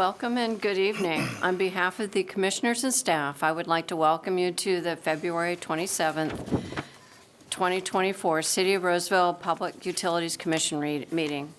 Welcome and good evening. On behalf of the commissioners and staff, I would like to welcome you to the February 27th, 2024 City of Roseville Public Utilities Commission meeting.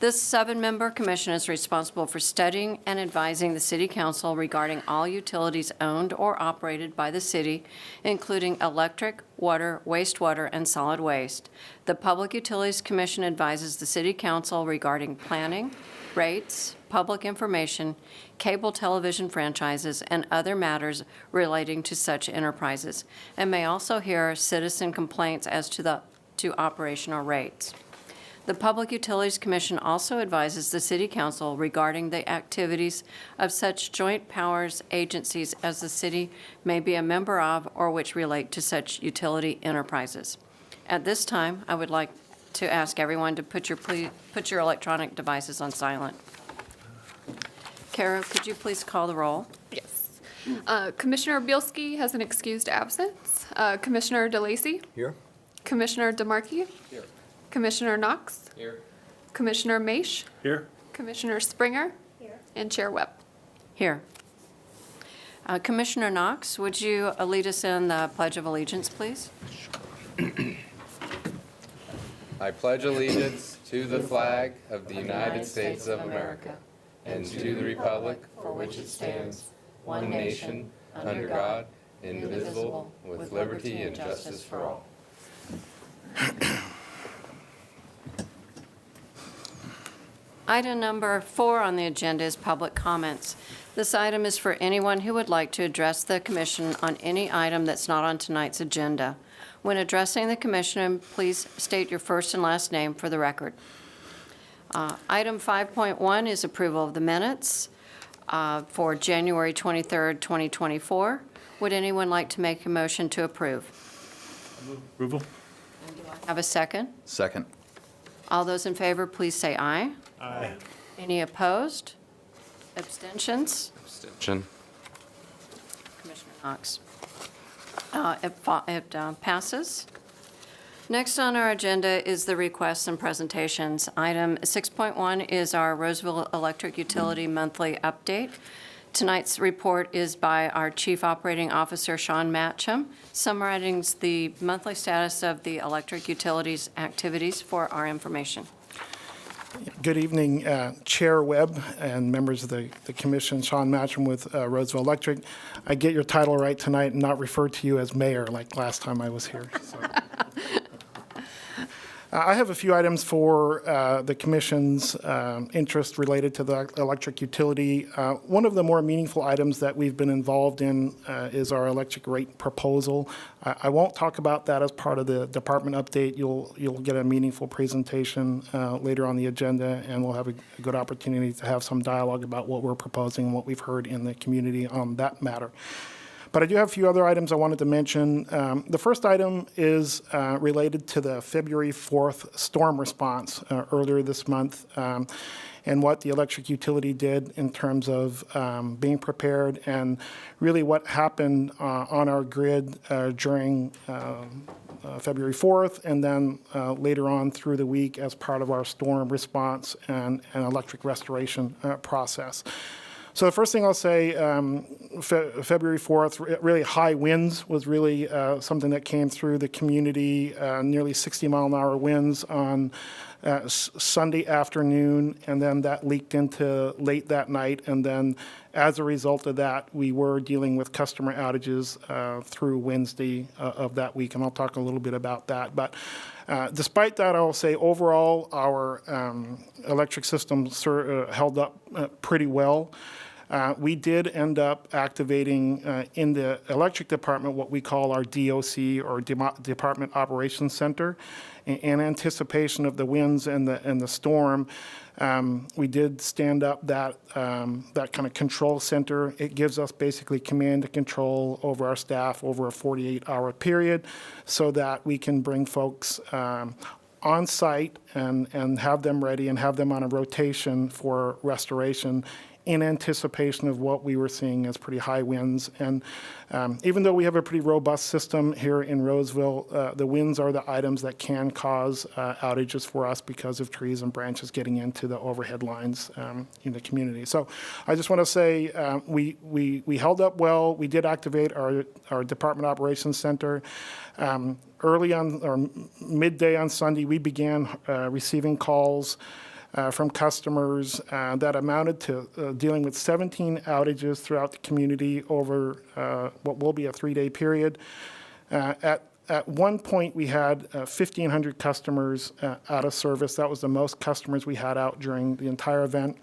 This 7-member commission is responsible for studying and advising the City Council regarding all utilities owned or operated by the city, including electric, water, wastewater, and solid waste. The Public Utilities Commission advises the City Council regarding planning, rates, public information, cable television franchises, and other matters relating to such enterprises, and may also hear citizen complaints as to operational rates. The Public Utilities Commission also advises the City Council regarding the activities of such joint powers agencies as the city may be a member of or which relate to such utility enterprises. At this time, I would like to ask everyone to put your electronic devices on silent. Kara, could you please call the roll? Yes. Commissioner Bielski has an excused absence. Commissioner DeLacy? Here. Commissioner DeMarchi? Here. Commissioner Knox? Here. Commissioner Maish? Here. Commissioner Springer? Here. And Chair Webb. Here. Commissioner Knox, would you lead us in the Pledge of Allegiance, please? I pledge allegiance to the flag of the United States of America and to the republic for which it stands, one nation, under God, indivisible, with liberty and justice for all. Item number 4 on the agenda is public comments. This item is for anyone who would like to address the commission on any item that's not on tonight's agenda. When addressing the commission, please state your first and last name for the record. Item 5.1 is approval of the minutes for January 23rd, 2024. Would anyone like to make a motion to approve? Approval. Have a second? Second. All those in favor, please say aye. Aye. Any opposed? Abstentions? Abstention. Commissioner Knox. It passes. Next on our agenda is the requests and presentations. Item 6.1 is our Roseville Electric Utility Monthly Update. Tonight's report is by our Chief Operating Officer, Sean Matcham, summarizing the monthly status of the electric utilities activities for our information. Good evening, Chair Webb and members of the Commission. Sean Matcham with Roseville Electric. I get your title right tonight and not refer to you as mayor like last time I was here. So. I have a few items for the Commission's interest related to the electric utility. One of the more meaningful items that we've been involved in is our electric rate proposal. I won't talk about that as part of the department update. You'll get a meaningful presentation later on the agenda, and we'll have a good opportunity to have some dialogue about what we're proposing and what we've heard in the community on that matter. But I do have a few other items I wanted to mention. The first item is related to the February 4th storm response earlier this month and what the electric utility did in terms of being prepared and really what happened on our grid during February 4th and then later on through the week as part of our storm response and electric restoration process. So the first thing I'll say, February 4th, really high winds was really something that came through the community, nearly 60-mile-an-hour winds on Sunday afternoon, and then that leaked into late that night. And then as a result of that, we were dealing with customer outages through Wednesday of that week, and I'll talk a little bit about that. But despite that, I'll say overall our electric system held up pretty well. We did end up activating in the electric department what we call our DOC, or Department Operations Center. In anticipation of the winds and the storm, we did stand up that kind of control center. It gives us basically command and control over our staff over a 48-hour period so that we can bring folks on site and have them ready and have them on a rotation for restoration in anticipation of what we were seeing as pretty high winds. And even though we have a pretty robust system here in Roseville, the winds are the items that can cause outages for us because of trees and branches getting into the overhead lines in the community. So I just want to say we held up well. We did activate our Department Operations Center. Early on, or midday on Sunday, we began receiving calls from customers that amounted to dealing with 17 outages throughout the community over what will be a 3-day period. At one point, we had 1,500 customers out of service. That was the most customers we had out during the entire event,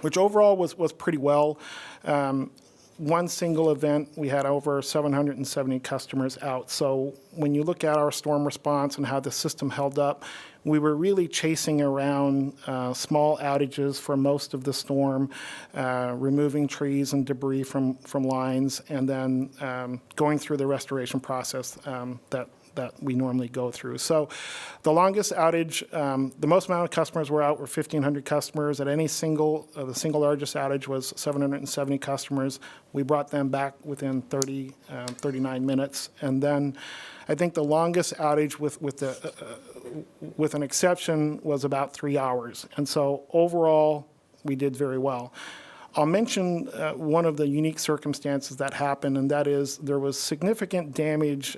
which overall was pretty well. One single event, we had over 770 customers out. So when you look at our storm response and how the system held up, we were really chasing around small outages for most of the storm, removing trees and debris from lines, and then going through the restoration process that we normally go through. So the longest outage, the most amount of customers were out were 1,500 customers. At any single, the single largest outage was 770 customers. We brought them back within 39 minutes. And then I think the longest outage with an exception was about 3 hours. And so overall, we did very well. I'll mention one of the unique circumstances that happened, and that is there was significant damage.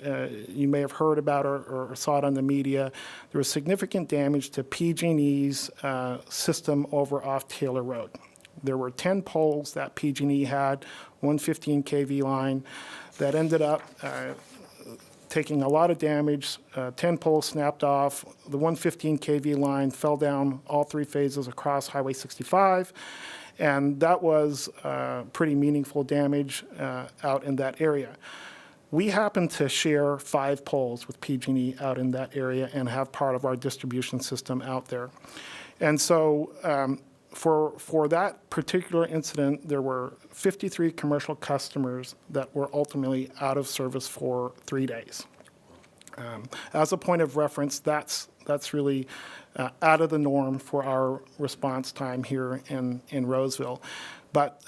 You may have heard about or saw it on the media. There was significant damage to PG&E's system over off Taylor Road. There were 10 poles that PG&E had, 115 kV line, that ended up taking a lot of damage. 10 poles snapped off. The 115 kV line fell down all 3 phases across Highway 65. And that was pretty meaningful damage out in that area. We happen to share 5 poles with PG&E out in that area and have part of our distribution system out there. And so for that particular incident, there were 53 commercial customers that were ultimately out of service for 3 days. As a point of reference, that's really out of the norm for our response time here in Roseville. But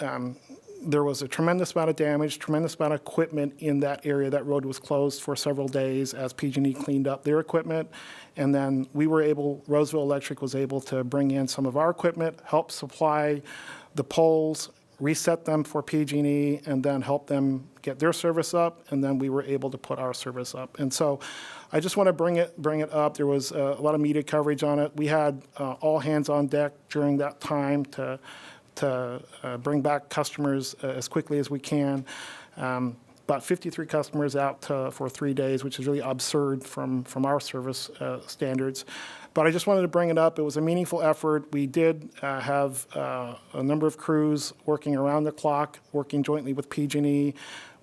there was a tremendous amount of damage, tremendous amount of equipment in that area. That road was closed for several days as PG&E cleaned up their equipment. And then Roseville Electric was able to bring in some of our equipment, help supply the poles, reset them for PG&E, and then help them get their service up, and then we were able to put our service up. And so I just want to bring it up. There was a lot of media coverage on it. We had all hands on deck during that time to bring back customers as quickly as we can. About 53 customers out for 3 days, which is really absurd from our service standards. But I just wanted to bring it up. It was a meaningful effort. We did have a number of crews working around the clock, working jointly with PG&E.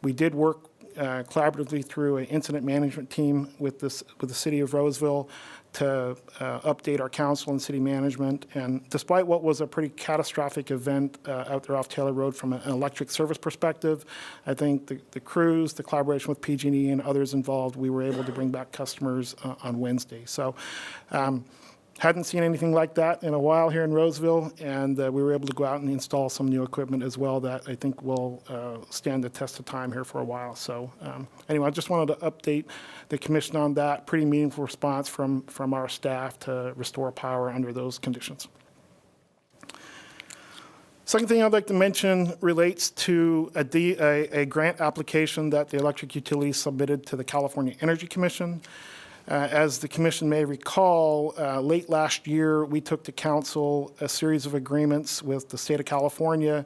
We did work collaboratively through an incident management team with the city of Roseville to update our council and city management. And despite what was a pretty catastrophic event out there off Taylor Road from an electric service perspective, I think the crews, the collaboration with PG&E and others involved, we were able to bring back customers on Wednesday. So hadn't seen anything like that in a while here in Roseville, and we were able to go out and install some new equipment as well that I think will stand the test of time here for a while. So anyway, I just wanted to update the commission on that. Pretty meaningful response from our staff to restore power under those conditions. Second thing I'd like to mention relates to a grant application that the electric utility submitted to the California Energy Commission. As the commission may recall, late last year, we took to council a series of agreements with the state of California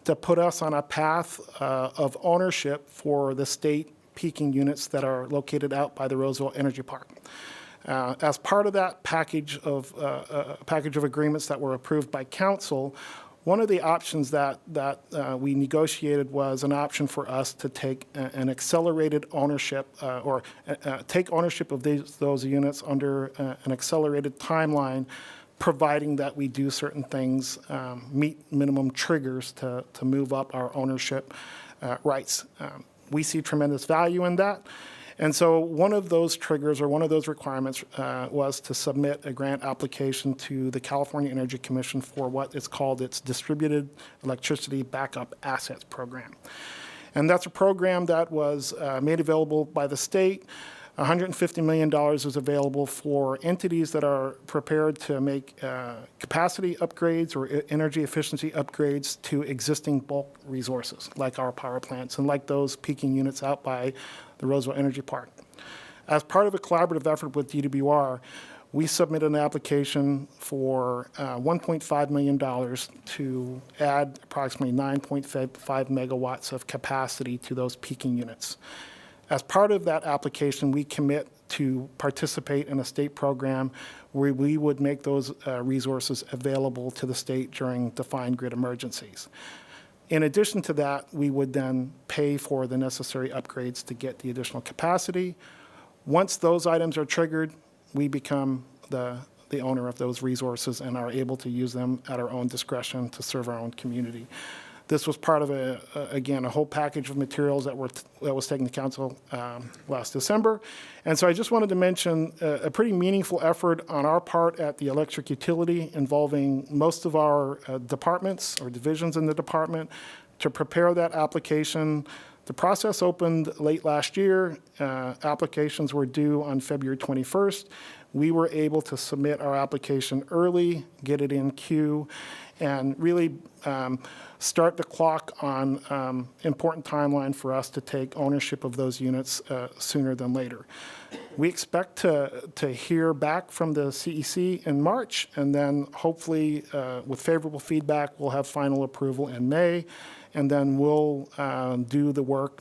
to put us on a path of ownership for the state peaking units that are located out by the Roseville Energy Park. As part of that package of agreements that were approved by council, one of the options that we negotiated was an option for us to take an accelerated ownership or take ownership of those units under an accelerated timeline, providing that we do certain things, meet minimum triggers to move up our ownership rights. We see tremendous value in that. And so one of those triggers or one of those requirements was to submit a grant application to the California Energy Commission for what is called its Distributed Electricity Backup Assets Program. And that's a program that was made available by the state. $150 million is available for entities that are prepared to make capacity upgrades or energy efficiency upgrades to existing bulk resources, like our power plants and like those peaking units out by the Roseville Energy Park. As part of a collaborative effort with DWR, we submitted an application for $1.5 million to add approximately 9.5 megawatts of capacity to those peaking units. As part of that application, we commit to participate in a state program where we would make those resources available to the state during defined grid emergencies. In addition to that, we would then pay for the necessary upgrades to get the additional capacity. Once those items are triggered, we become the owner of those resources and are able to use them at our own discretion to serve our own community. This was part of, again, a whole package of materials that was taken to council last December. And so I just wanted to mention a pretty meaningful effort on our part at the electric utility involving most of our departments or divisions in the department to prepare that application. The process opened late last year. Applications were due on February 21st. We were able to submit our application early, get it in queue, and really start the clock on important timeline for us to take ownership of those units sooner than later. We expect to hear back from the CEC in March, and then hopefully with favorable feedback, we'll have final approval in May, and then we'll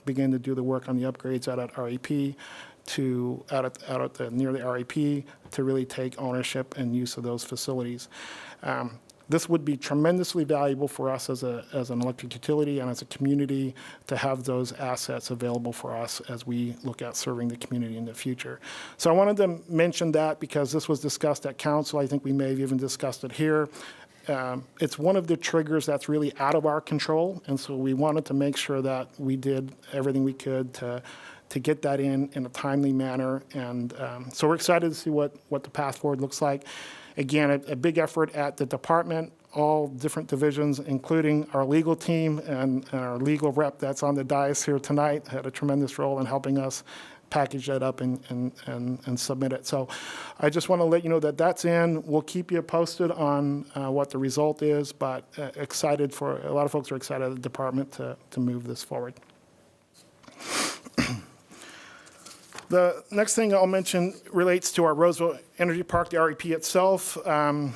begin to do the work on the upgrades out at REP near the REP to really take ownership and use of those facilities. This would be tremendously valuable for us as an electric utility and as a community to have those assets available for us as we look at serving the community in the future. So I wanted to mention that because this was discussed at council. I think we may have even discussed it here. It's one of the triggers that's really out of our control, and so we wanted to make sure that we did everything we could to get that in a timely manner. And so we're excited to see what the path forward looks like. Again, a big effort at the department, all different divisions, including our legal team and our legal rep that's on the dais here tonight, had a tremendous role in helping us package that up and submit it. So I just want to let you know that that's in. We'll keep you posted on what the result is, but a lot of folks are excited at the department to move this forward. The next thing I'll mention relates to our Roseville Energy Park, the REP itself. On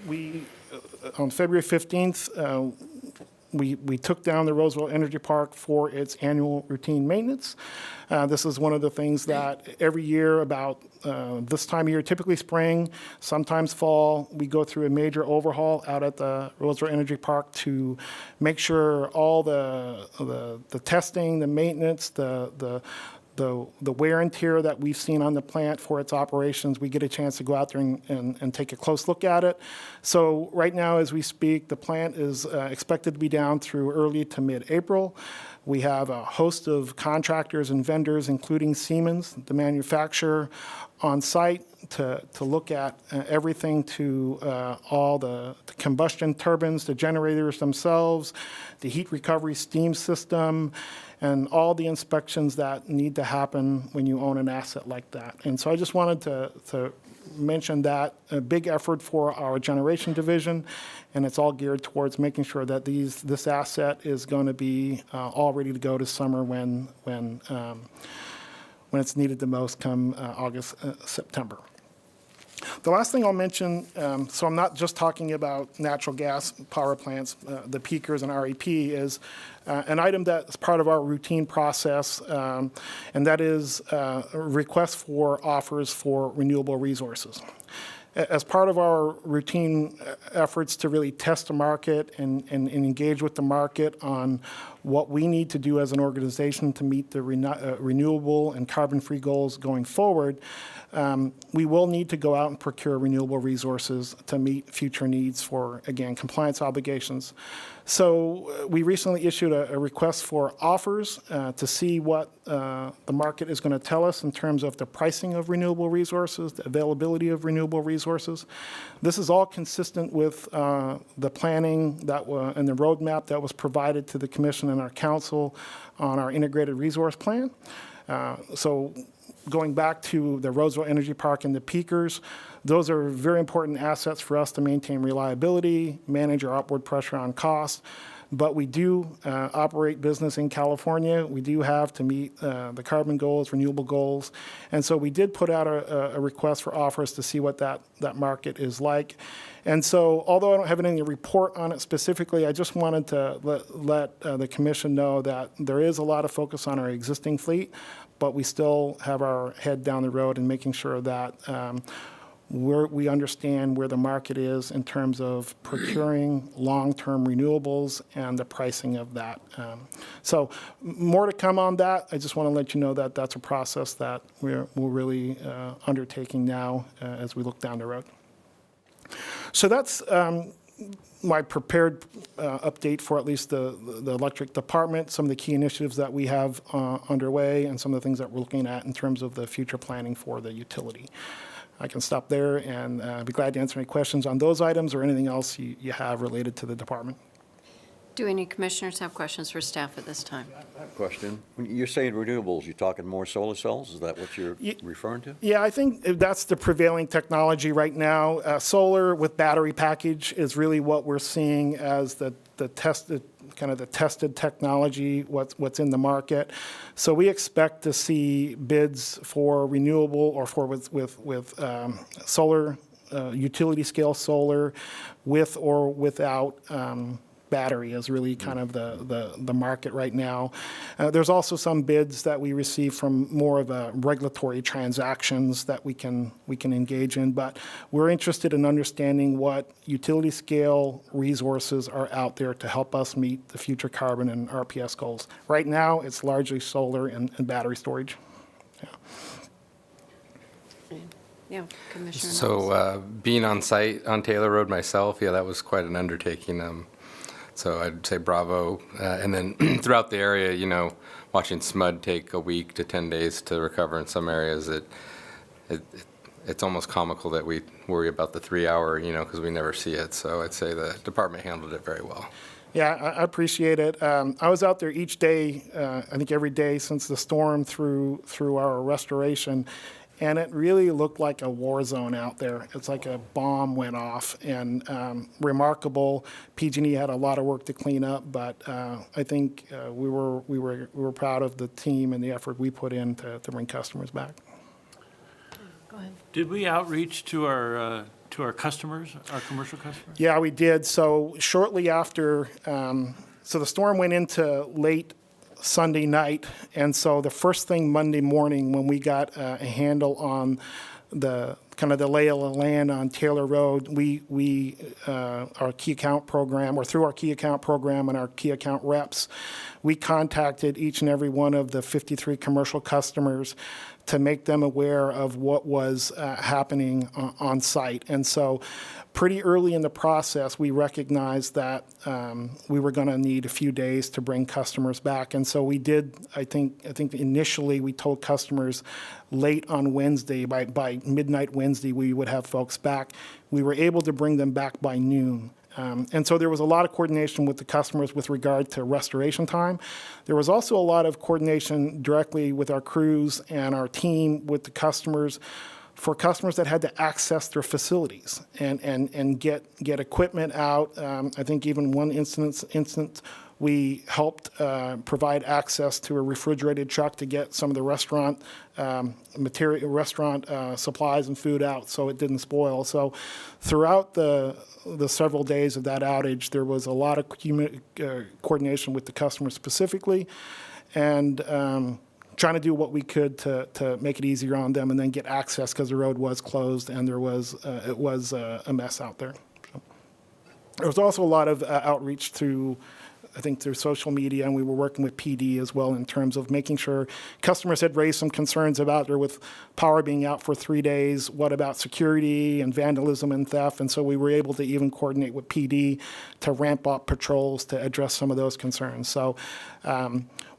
February 15th, we took down the Roseville Energy Park for its annual routine maintenance. This is one of the things that every year about this time of year, typically spring, sometimes fall, we go through a major overhaul out at the Roseville Energy Park to make sure all the testing, the maintenance, the wear and tear that we've seen on the plant for its operations, we get a chance to go out there and take a close look at it. So right now, as we speak, the plant is expected to be down through early to mid-April. We have a host of contractors and vendors, including Siemens, the manufacturer, on site to look at everything to all the combustion turbines, the generators themselves, the heat recovery steam system, and all the inspections that need to happen when you own an asset like that. And so I just wanted to mention that, a big effort for our generation division, and it's all geared towards making sure that this asset is going to be all ready to go to summer when it's needed the most come August, September. The last thing I'll mention, so I'm not just talking about natural gas power plants, the peakers and REP, is an item that's part of our routine process, and that is a request for offers for renewable resources. As part of our routine efforts to really test the market and engage with the market on what we need to do as an organization to meet the renewable and carbon-free goals going forward, we will need to go out and procure renewable resources to meet future needs for, again, compliance obligations. So we recently issued a request for offers to see what the market is going to tell us in terms of the pricing of renewable resources, the availability of renewable resources. This is all consistent with the planning and the roadmap that was provided to the Commission and our Council on our integrated resource plan. So going back to the Roseville Energy Park and the peakers, those are very important assets for us to maintain reliability, manage our upward pressure on costs. But we do operate business in California. We do have to meet the carbon goals, renewable goals. And so we did put out a request for offers to see what that market is like. And so although I don't have any report on it specifically, I just wanted to let the Commission know that there is a lot of focus on our existing fleet, but we still have our head down the road and making sure that we understand where the market is in terms of procuring long-term renewables and the pricing of that. So more to come on that. I just want to let you know that that's a process that we're really undertaking now as we look down the road. So that's my prepared update for at least the electric department, some of the key initiatives that we have underway, and some of the things that we're looking at in terms of the future planning for the utility. I can stop there and be glad to answer any questions on those items or anything else you have related to the department. Do any commissioners have questions for staff at this time? I have a question. When you're saying renewables, you're talking more solar cells? Is that what you're referring to? Yeah, I think that's the prevailing technology right now. Solar with battery package is really what we're seeing as the tested technology, what's in the market. So we expect to see bids for renewable or for with solar, utility scale solar, with or without battery is really kind of the market right now. There's also some bids that we receive from more of a regulatory transactions that we can engage in, but we're interested in understanding what utility scale resources are out there to help us meet the future carbon and RPS goals. Right now, it's largely solar and battery storage. Yeah, Commissioner Knowles. So being on site on Taylor Road myself, yeah, that was quite an undertaking. So I'd say bravo. And then throughout the area, watching SMUD take a week to 10 days to recover in some areas, it's almost comical that we worry about the 3 hour, because we never see it. So I'd say the department handled it very well. Yeah, I appreciate it. I was out there each day, I think every day since the storm through our restoration, and it really looked like a war zone out there. It's like a bomb went off, and remarkable. PG&E had a lot of work to clean up, but I think we were proud of the team and the effort we put in to bring customers back. Go ahead. Did we outreach to our customers, our commercial customers? Yeah, we did. So shortly after, so the storm went into late Sunday night, and so the first thing Monday morning when we got a handle on the kind of the lay of the land on Taylor Road, we our key account program, or through our key account program and our key account reps, we contacted each and every one of the 53 commercial customers to make them aware of what was happening on site. And so pretty early in the process, we recognized that we were going to need a few days to bring customers back. And so we did, I think initially we told customers late on Wednesday, by midnight Wednesday, we would have folks back. We were able to bring them back by noon. And so there was a lot of coordination with the customers with regard to restoration time. There was also a lot of coordination directly with our crews and our team with the customers for customers that had to access their facilities and get equipment out. I think even one instance we helped provide access to a refrigerated truck to get some of the restaurant supplies and food out so it didn't spoil. So throughout the several days of that outage, there was a lot of coordination with the customers specifically, and trying to do what we could to make it easier on them and then get access because the road was closed and it was a mess out there. So there was also a lot of outreach to I think through social media, and we were working with PD as well in terms of making sure customers had raised some concerns about there with power being out for 3 days. What about security and vandalism and theft? And so we were able to even coordinate with PD to ramp up patrols to address some of those concerns. So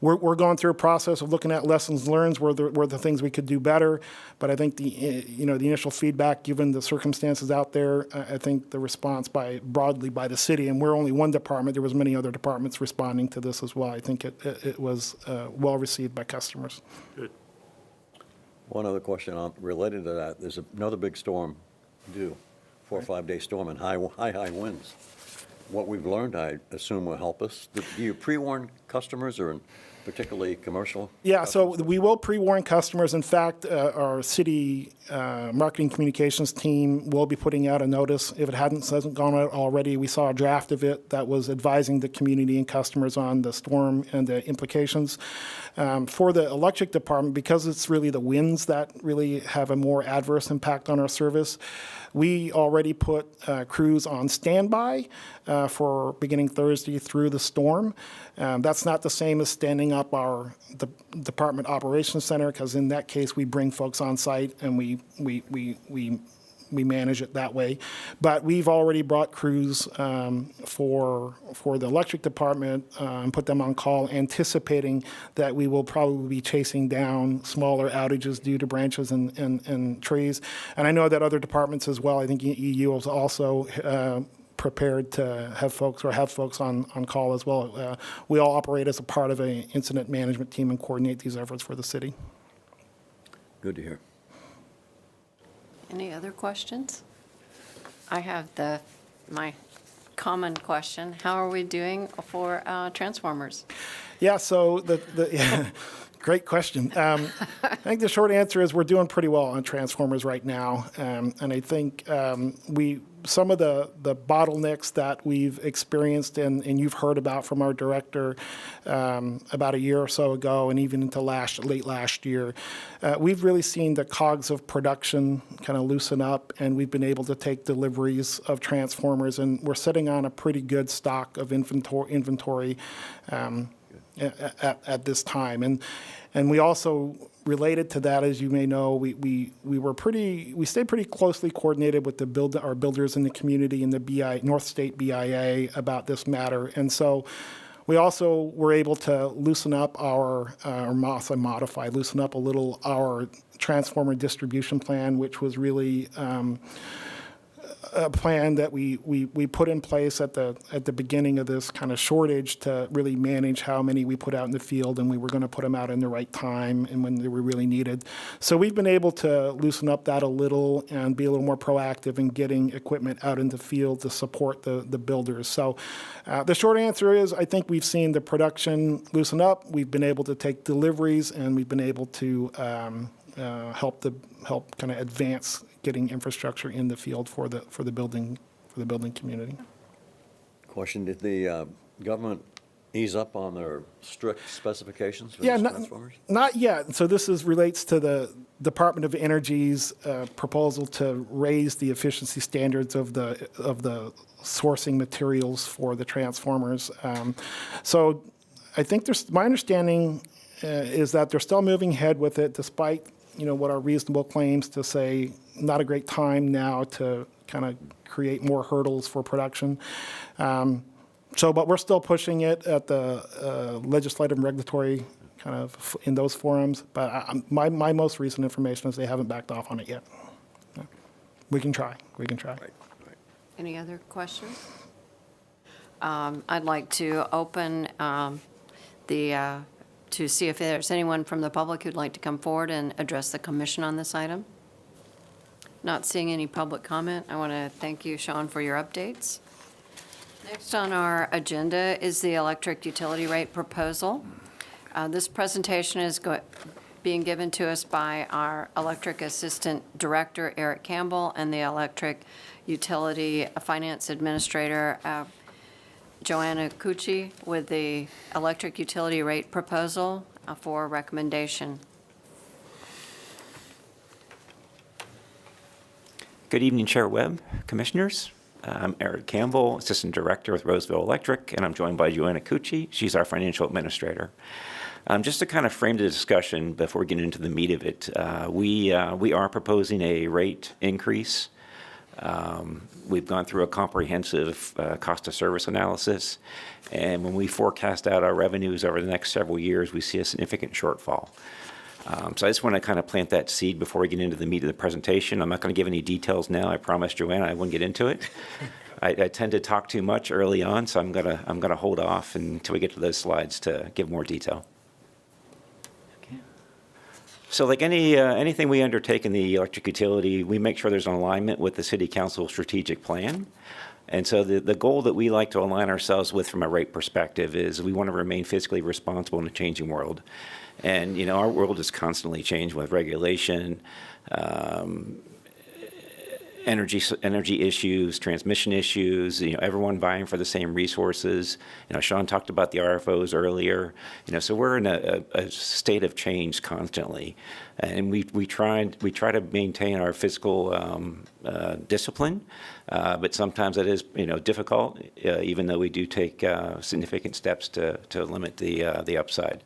we're going through a process of looking at lessons learned, where the things we could do better. But I think the initial feedback, given the circumstances out there, I think the response broadly by the city, and we're only one department, there was many other departments responding to this as well. I think it was well received by customers. Good. One other question related to that. There's another big storm due, 4 or 5 day storm and high winds. What we've learned, I assume, will help us. Do you pre-warn customers, or particularly commercial? Yeah, so we will pre-warn customers. In fact, our city marketing communications team will be putting out a notice. If it hasn't gone out already, we saw a draft of it that was advising the community and customers on the storm and the implications. For the electric department, because it's really the winds that really have a more adverse impact on our service, we already put crews on standby for beginning Thursday through the storm. That's not the same as standing up our department operations center, because in that case we bring folks on site and we manage it that way. But we've already brought crews for the electric department and put them on call, anticipating that we will probably be chasing down smaller outages due to branches and trees. And I know that other departments as well, I think EU is also prepared to have folks on call as well. We all operate as a part of an incident management team and coordinate these efforts for the city. Good to hear. Any other questions? I have my common question. How are we doing for transformers? Yeah, so yeah, great question. I think the short answer is we're doing pretty well on transformers right now. And I think some of the bottlenecks that we've experienced and you've heard about from our director about a year or so ago, and even into late last year, we've really seen the cogs of production kind of loosen up, and we've been able to take deliveries of transformers, and we're sitting on a pretty good stock of inventory at this time. And we also, related to that, as you may know, we stayed pretty closely coordinated with our builders in the community and the North State BIA about this matter. And so we also were able to loosen up loosen up a little our transformer distribution plan, which was really a plan that we put in place at the beginning of this kind of shortage to really manage how many we put out in the field, and we were going to put them out in the right time and when they were really needed. So we've been able to loosen up that a little and be a little more proactive in getting equipment out in the field to support the builders. So the short answer is I think we've seen the production loosen up. We've been able to take deliveries, and we've been able to help kind of advance getting infrastructure in the field for the building community. Question, did the government ease up on their strict specifications for Yeah, these transformers? not yet. So this relates to the Department of Energy's proposal to raise the efficiency standards of the sourcing materials for the transformers. So I think my understanding is that they're still moving ahead with it, despite what are reasonable claims to say not a great time now to kind of create more hurdles for production. But we're still pushing it at the legislative and regulatory kind of in those forums. But my most recent information is they haven't backed off on it yet. We can try. Right. Any other questions? I'd like to open to see if there's anyone from the public who'd like to come forward and address the commission on this item. Not seeing any public comment. I want to thank you, Sean, for your updates. Next on our agenda is the electric utility rate proposal. This presentation is being given to us by our Electric Assistant Director, Eric Campbell, and the Electric Utility Finance Administrator, Joanna Cucci, with the electric utility rate proposal for recommendation. Good evening, Chair Webb, Commissioners. I'm Eric Campbell, Assistant Director with Roseville Electric, and I'm joined by Joanna Cucci. She's our Financial Administrator. Just to kind of frame the discussion before we get into the meat of it, we are proposing a rate increase. We've gone through a comprehensive cost of service analysis, and when we forecast out our revenues over the next several years, we see a significant shortfall. So I just want to kind of plant that seed before we get into the meat of the presentation. I'm not going to give any details now. I promised Joanna I wouldn't get into it. I tend to talk too much early on, so I'm gonna hold off until we get to those slides to give more detail. So like anything we undertake in the electric utility, we make sure there's an alignment with the City Council strategic plan. And so the goal that we like to align ourselves with from a rate perspective is we want to remain fiscally responsible in a changing world. And, you know, our world is constantly changing with regulation, energy issues, transmission issues, you know, everyone vying for the same resources. You know, Sean talked about the RFOs earlier. You know, so we're in a state of change constantly. And we try to maintain our fiscal discipline, but sometimes it is, you know, difficult, even though we do take significant steps to limit the upside.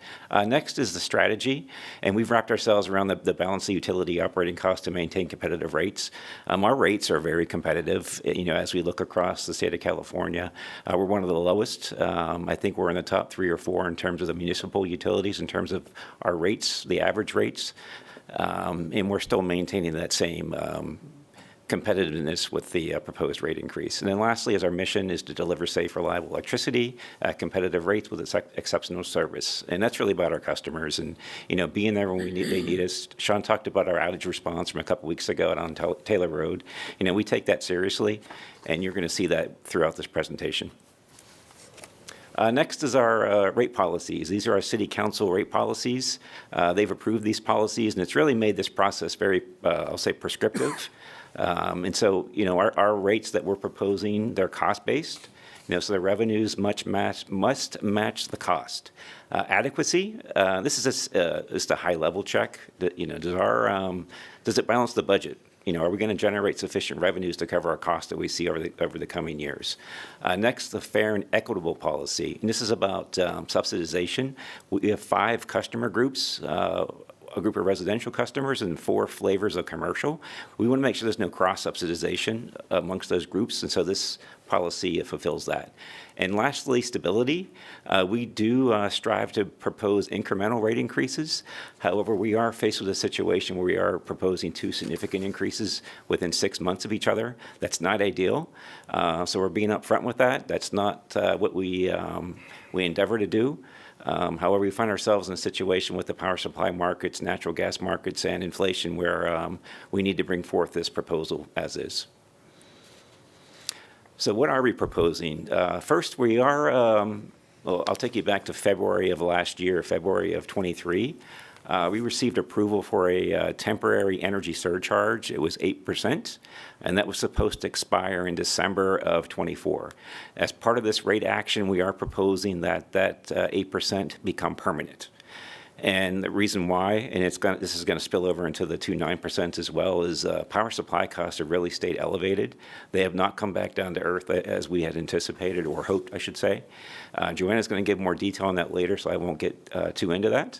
Next is the strategy, and we've wrapped ourselves around the balance of utility operating costs to maintain competitive rates. Our rates are very competitive. You know, as we look across the state of California, we're one of the lowest. I think we're in the top 3 or 4 in terms of the municipal utilities, in terms of our rates, the average rates. And we're still maintaining that same competitiveness with the proposed rate increase. And then lastly, is our mission is to deliver safe, reliable electricity at competitive rates with exceptional service. And that's really about our customers and, you know, being there when they need us. Sean talked about our outage response from a couple weeks ago on Taylor Road. You know, we take that seriously, and you're going to see that throughout this presentation. Next is our rate policies. These are our City Council rate policies. They've approved these policies, and it's really made this process very, I'll say, prescriptive. And so, you know, our rates that we're proposing, they're cost-based. You know, so the revenues must match the cost. Adequacy, this is just a high-level check. That, you know, does it balance the budget? You know, are we going to generate sufficient revenues to cover our costs that we see over the coming years? Next, the fair and equitable policy. And this is about subsidization. We have 5 customer groups, a group of residential customers and 4 flavors of commercial. We want to make sure there's no cross-subsidization amongst those groups, and so this policy fulfills that. And lastly, stability. We do strive to propose incremental rate increases. However, we are faced with a situation where we are proposing 2 significant increases within 6 months of each other. That's not ideal. So we're being upfront with that. That's not what we endeavor to do. However, we find ourselves in a situation with the power supply markets, natural gas markets, and inflation where we need to bring forth this proposal as is. So what are we proposing? First, we are, well, I'll take you back to February of last year, February of 23. We received approval for a temporary energy surcharge. It was 8%, and that was supposed to expire in December of 24. As part of this rate action, we are proposing that 8% become permanent. And the reason why, and this is going to spill over into the 9% as well, is power supply costs have really stayed elevated. They have not come back down to earth as we had anticipated, or hoped, I should say. Joanna's going to give more detail on that later, so I won't get too into that.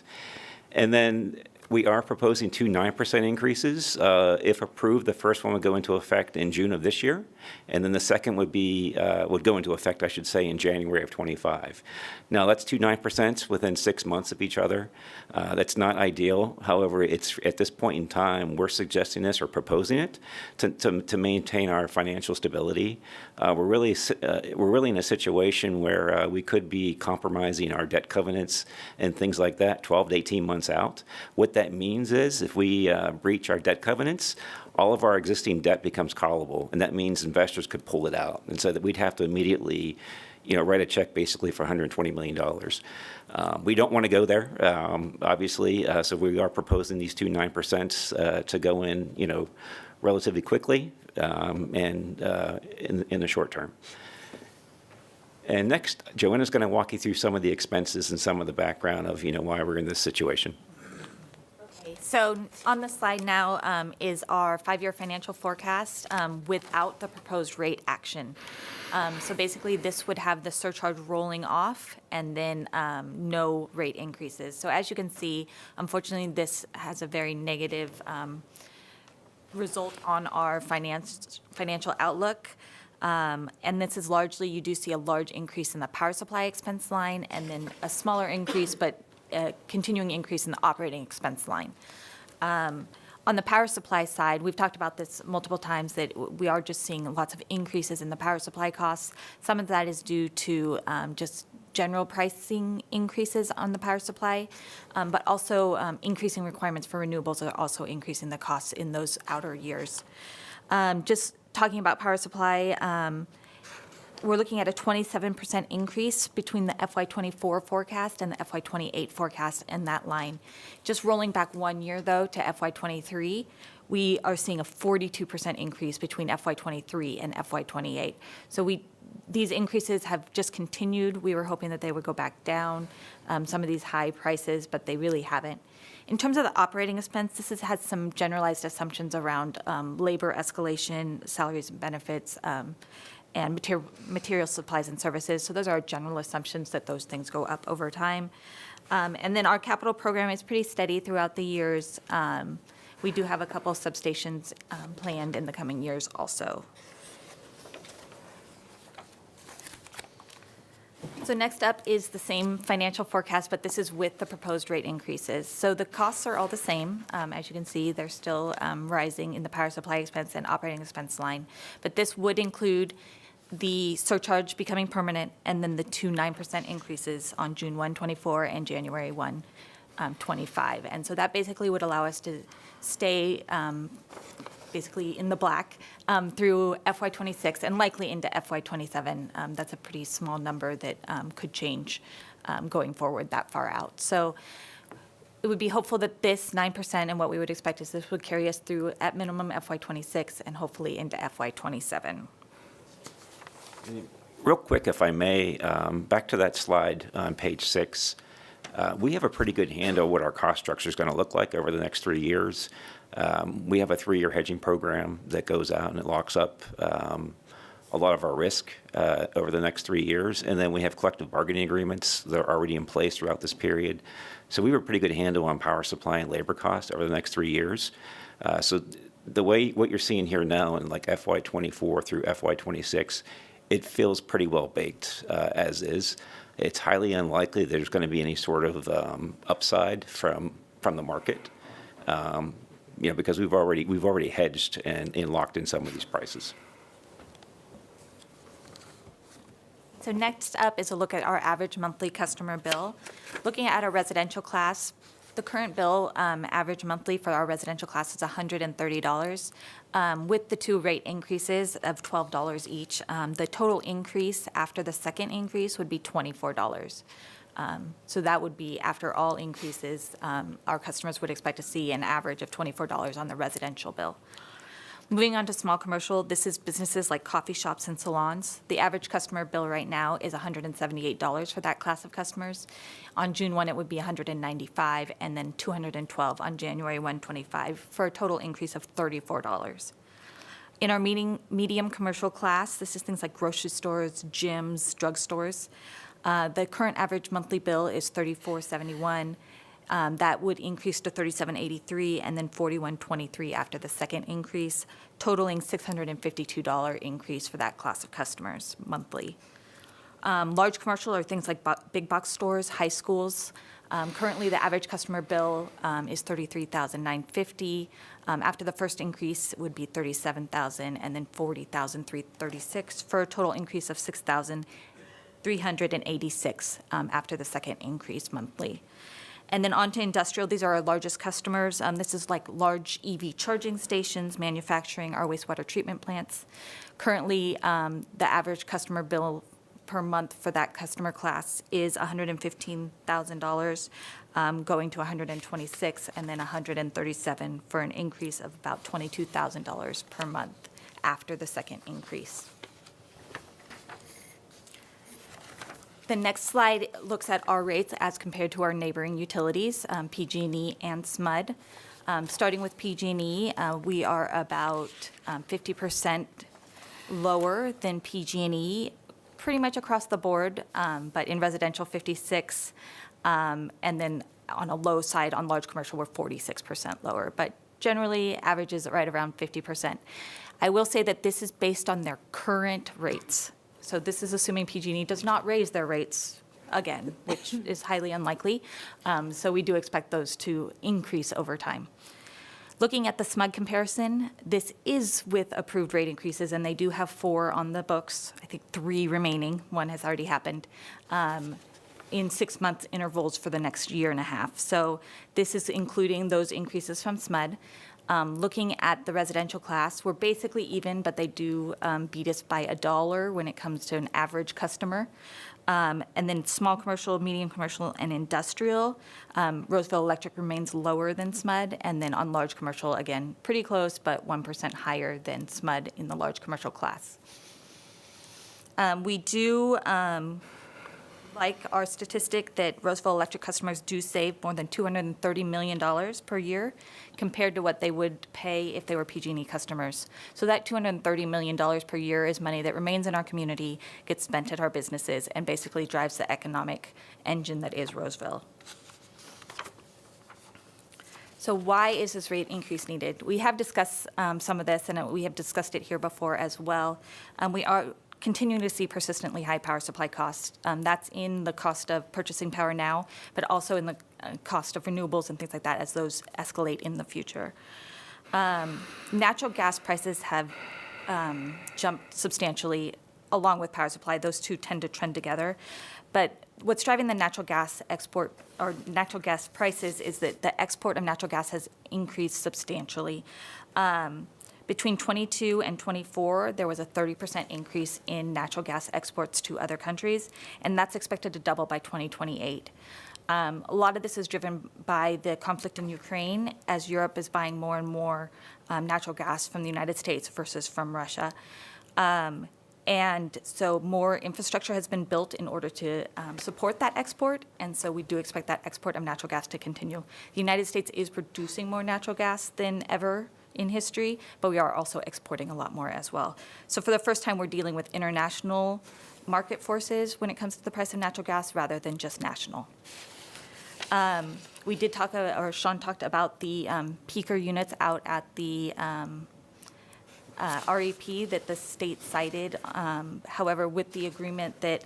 And then we are proposing 2 9% increases. If approved, the first one would go into effect in June of this year, and then the second would go into effect, I should say, in January of 25. Now, that's 2 9% within 6 months of each other. That's not ideal. However, it's at this point in time, we're suggesting this or proposing it to maintain our financial stability. We're really in a situation where we could be compromising our debt covenants and things like that 12 to 18 months out. What that means is if we breach our debt covenants, all of our existing debt becomes callable, and that means investors could pull it out. And so that we'd have to immediately, you know, write a check basically for $120 million. We don't want to go there, obviously, so we are proposing these 2 9% to go in, you know, relatively quickly and in the short term. And next, Joanna's going to walk you through some of the expenses and some of the background of, you know, why we're in this situation. Okay, So on the slide now is our 5-year financial forecast without the proposed rate action. So basically, this would have the surcharge rolling off and then no rate increases. So as you can see, unfortunately, this has a very negative result on our financial outlook. And this is largely, you do see a large increase in the power supply expense line and then a smaller increase, but a continuing increase in the operating expense line. On the power supply side, we've talked about this multiple times, that we are just seeing lots of increases in the power supply costs. Some of that is due to just general pricing increases on the power supply, but also increasing requirements for renewables are also increasing the costs in those outer years. Just talking about power supply, we're looking at a 27% increase between the FY24 forecast and the FY28 forecast in that line. Just rolling back 1 year, though, to FY23, we are seeing a 42% increase between FY23 and FY28. So these increases have just continued. We were hoping that they would go back down, some of these high prices, but they really haven't. In terms of the operating expense, this has some generalized assumptions around labor escalation, salaries and benefits, and material supplies and services. So those are our general assumptions, that those things go up over time. And then our capital program is pretty steady throughout the years. We do have a couple substations planned in the coming years also. So next up is the same financial forecast, but this is with the proposed rate increases. So the costs are all the same. As you can see, they're still rising in the power supply expense and operating expense line. But this would include the surcharge becoming permanent and then the 2 9% increases on June 1, 24 and January 1, 25. And so that basically would allow us to stay basically in the black through FY26 and likely into FY27. That's a pretty small number that could change going forward that far out. So it would be hopeful that this 9% and what we would expect is this would carry us through at minimum FY26 and hopefully into FY27. Real quick, if I may, back to that slide on page 6. We have a pretty good handle what our cost structure is going to look like over the next 3 years. We have a 3-year hedging program that goes out and it locks up a lot of our risk over the next 3 years. And then we have collective bargaining agreements that are already in place throughout this period. So we have a pretty good handle on power supply and labor costs over the next 3 years. So the way what you're seeing here now in like FY24 through FY26, it feels pretty well baked as is. It's highly unlikely there's going to be any sort of upside from the market, because we've already hedged and locked in some of these prices. So next up is a look at our average monthly customer bill. Looking at our residential class, the current bill average monthly for our residential class is $130. With the 2 rate increases of $12 each, the total increase after the second increase would be $24. So that would be, after all increases, our customers would expect to see an average of $24 on the residential bill. Moving on to small commercial, this is businesses like coffee shops and salons. The average customer bill right now is $178 for that class of customers. On June 1, it would be $195, and then $212 on January 1, 25, for a total increase of $34. In our medium commercial class, this is things like grocery stores, gyms, drugstores. The current average monthly bill is $34.71. That would increase to $37.83 and then $41.23 after the second increase, totaling $652 increase for that class of customers monthly. Large commercial are things like big box stores, high schools. Currently, the average customer bill is $33,950. After the first increase, it would be $37,000 and then $40,336 for a total increase of $6,386 after the second increase monthly. And then on to industrial, these are our largest customers. This is like large EV charging stations, manufacturing, our wastewater treatment plants. Currently, the average customer bill per month for that customer class is $115,000, going to $126,000 and then $137,000 for an increase of about $22,000 per month after the second increase. The next slide looks at our rates as compared to our neighboring utilities, PG&E and SMUD. Starting with PG&E, we are about 50% lower than PG&E, pretty much across the board, but in residential, 56, and then on a low side, on large commercial, we're 46% lower, but generally averages right around 50%. I will say that this is based on their current rates. So this is assuming PG&E does not raise their rates again, which is highly unlikely. So we do expect those to increase over time. Looking at the SMUD comparison, this is with approved rate increases, and they do have 4 on the books. I think 3 remaining. 1 has already happened. In 6-month intervals for the next year and a half. So this is including those increases from SMUD. Looking at the residential class, we're basically even, but they do beat us by $1 when it comes to an average customer. And then small commercial, medium commercial, and industrial, Roseville Electric remains lower than SMUD. And then on large commercial, again, pretty close, but 1% higher than SMUD in the large commercial class. We do like our statistic that Roseville Electric customers do save more than $230 million per year compared to what they would pay if they were PG&E customers. So that $230 million per year is money that remains in our community, gets spent at our businesses, and basically drives the economic engine that is Roseville. So why is this rate increase needed? We have discussed some of this, and we have discussed it here before as well. We are continuing to see persistently high power supply costs. That's in the cost of purchasing power now, but also in the cost of renewables and things like that as those escalate in the future. Natural gas prices have jumped substantially along with power supply. Those two tend to trend together. But what's driving the natural gas export or natural gas prices is that the export of natural gas has increased substantially. Between 22 and 24, there was a 30% increase in natural gas exports to other countries, and that's expected to double by 2028. A lot of this is driven by the conflict in Ukraine, as Europe is buying more and more natural gas from the United States versus from Russia. And so more infrastructure has been built in order to support that export, and so we do expect that export of natural gas to continue. The United States is producing more natural gas than ever in history, but we are also exporting a lot more as well. So for the first time, we're dealing with international market forces when it comes to the price of natural gas rather than just national. We did talk, or Sean talked about the peaker units out at the REP that the state cited. However, with the agreement that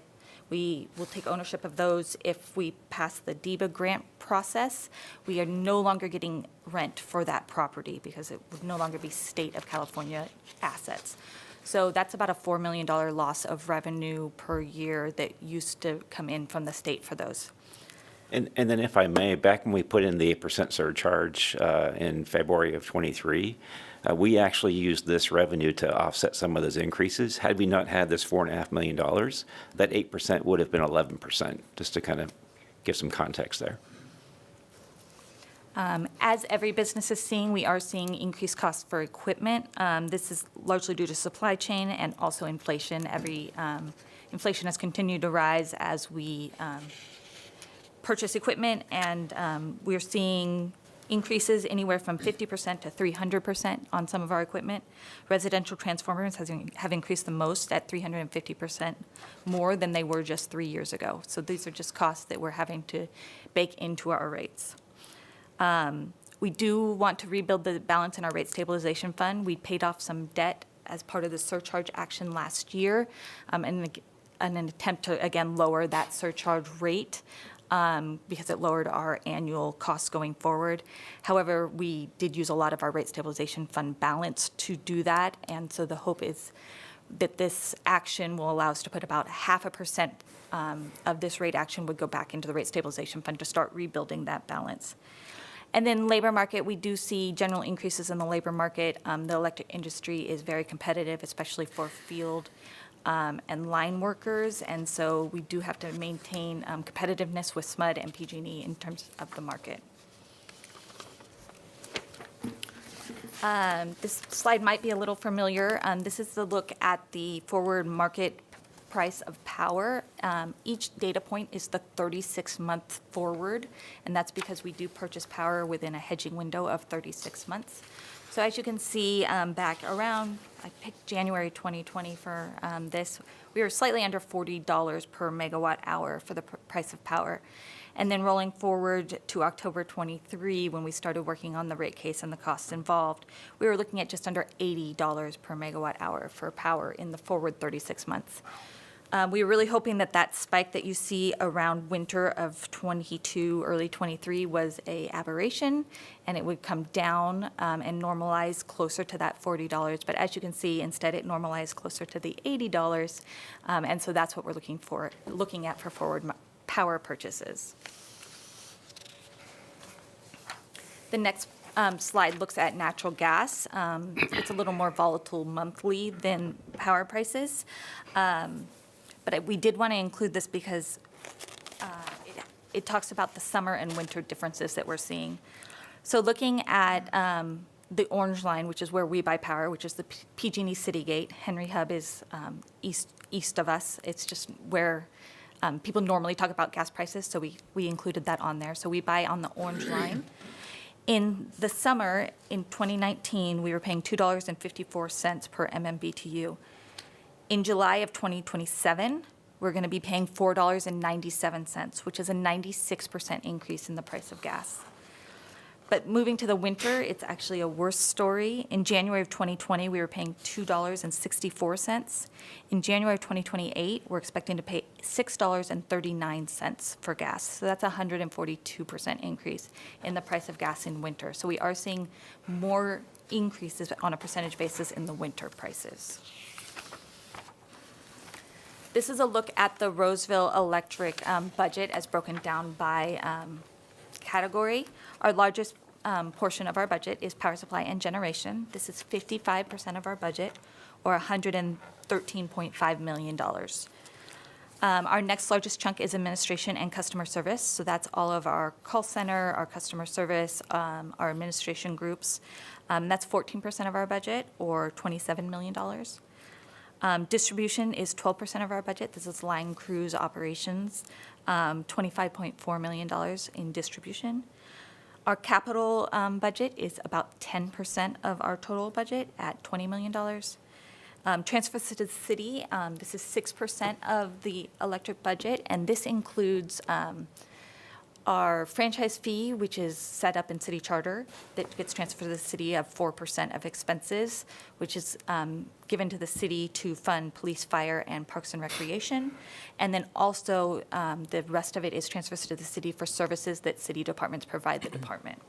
we will take ownership of those if we pass the DEBA grant process, we are no longer getting rent for that property because it would no longer be state of California assets. So that's about a $4 million loss of revenue per year that used to come in from the state for those. And then if I may, back when we put in the 8% surcharge in February of '23, we actually used this revenue to offset some of those increases. Had we not had this $4.5 million, that 8% would have been 11%, just to kind of give some context there. As every business is seeing, we are seeing increased costs for equipment. This is largely due to supply chain and also inflation. Inflation has continued to rise as we purchase equipment, and we're seeing increases anywhere from 50% to 300% on some of our equipment. Residential transformers have increased the most at 350% more than they were just 3 years ago. So these are just costs that we're having to bake into our rates. We do want to rebuild the balance in our rate stabilization fund. We paid off some debt as part of the surcharge action last year in an attempt to, again, lower that surcharge rate. Because it lowered our annual costs going forward. However, we did use a lot of our rate stabilization fund balance to do that, and so the hope is that this action will allow us to put about 0.5% of this rate action would go back into the rate stabilization fund to start rebuilding that balance. And then labor market, we do see general increases in the labor market. The electric industry is very competitive, especially for field and line workers, and so we do have to maintain competitiveness with SMUD and PG&E in terms of the market. This slide might be a little familiar. This is the look at the forward market price of power. Each data point is the 36-month forward, and that's because we do purchase power within a hedging window of 36 months. So as you can see, back around, I picked January 2020 for this, we were slightly under $40 per megawatt hour for the price of power. And then rolling forward to October 23, when we started working on the rate case and the costs involved, we were looking at just under $80 per megawatt hour for power in the forward 36 months. We were really hoping that that spike that you see around winter of 22, early 23 was a aberration, and it would come down and normalize closer to that $40. But as you can see, instead it normalized closer to the $80, and so that's what we're looking at for forward power purchases. The next slide looks at natural gas. It's a little more volatile monthly than power prices. But we did want to include this because it talks about the summer and winter differences that we're seeing. So looking at the orange line, which is where we buy power, which is the PG&E City Gate. Henry Hub is east of us. It's just where people normally talk about gas prices, so we included that on there. So we buy on the orange line. In the summer, in 2019, we were paying $2.54 per MMBTU. In July of 2027, we're going to be paying $4.97, which is a 96% increase in the price of gas. But moving to the winter, it's actually a worse story. In January of 2020, we were paying $2.64. In January of 2028, we're expecting to pay $6.39 for gas. So that's a 142% increase in the price of gas in winter. So we are seeing more increases on a percentage basis in the winter prices. This is a look at the Roseville electric budget as broken down by category. Our largest portion of our budget is power supply and generation. This is 55% of our budget, or $113.5 million. Our next largest chunk is administration and customer service. So that's all of our call center, our customer service, our administration groups. That's 14% of our budget, or $27 million. Distribution is 12% of our budget. This is line crews operations, $25.4 million in distribution. Our capital budget is about 10% of our total budget at $20 million. Transfers to the city, this is 6% of the electric budget, and this includes our franchise fee, which is set up in city charter, that gets transferred to the city of 4% of expenses, which is given to the city to fund police, fire, and parks and recreation. And then also, the rest of it is transfers to the city for services that city departments provide the department.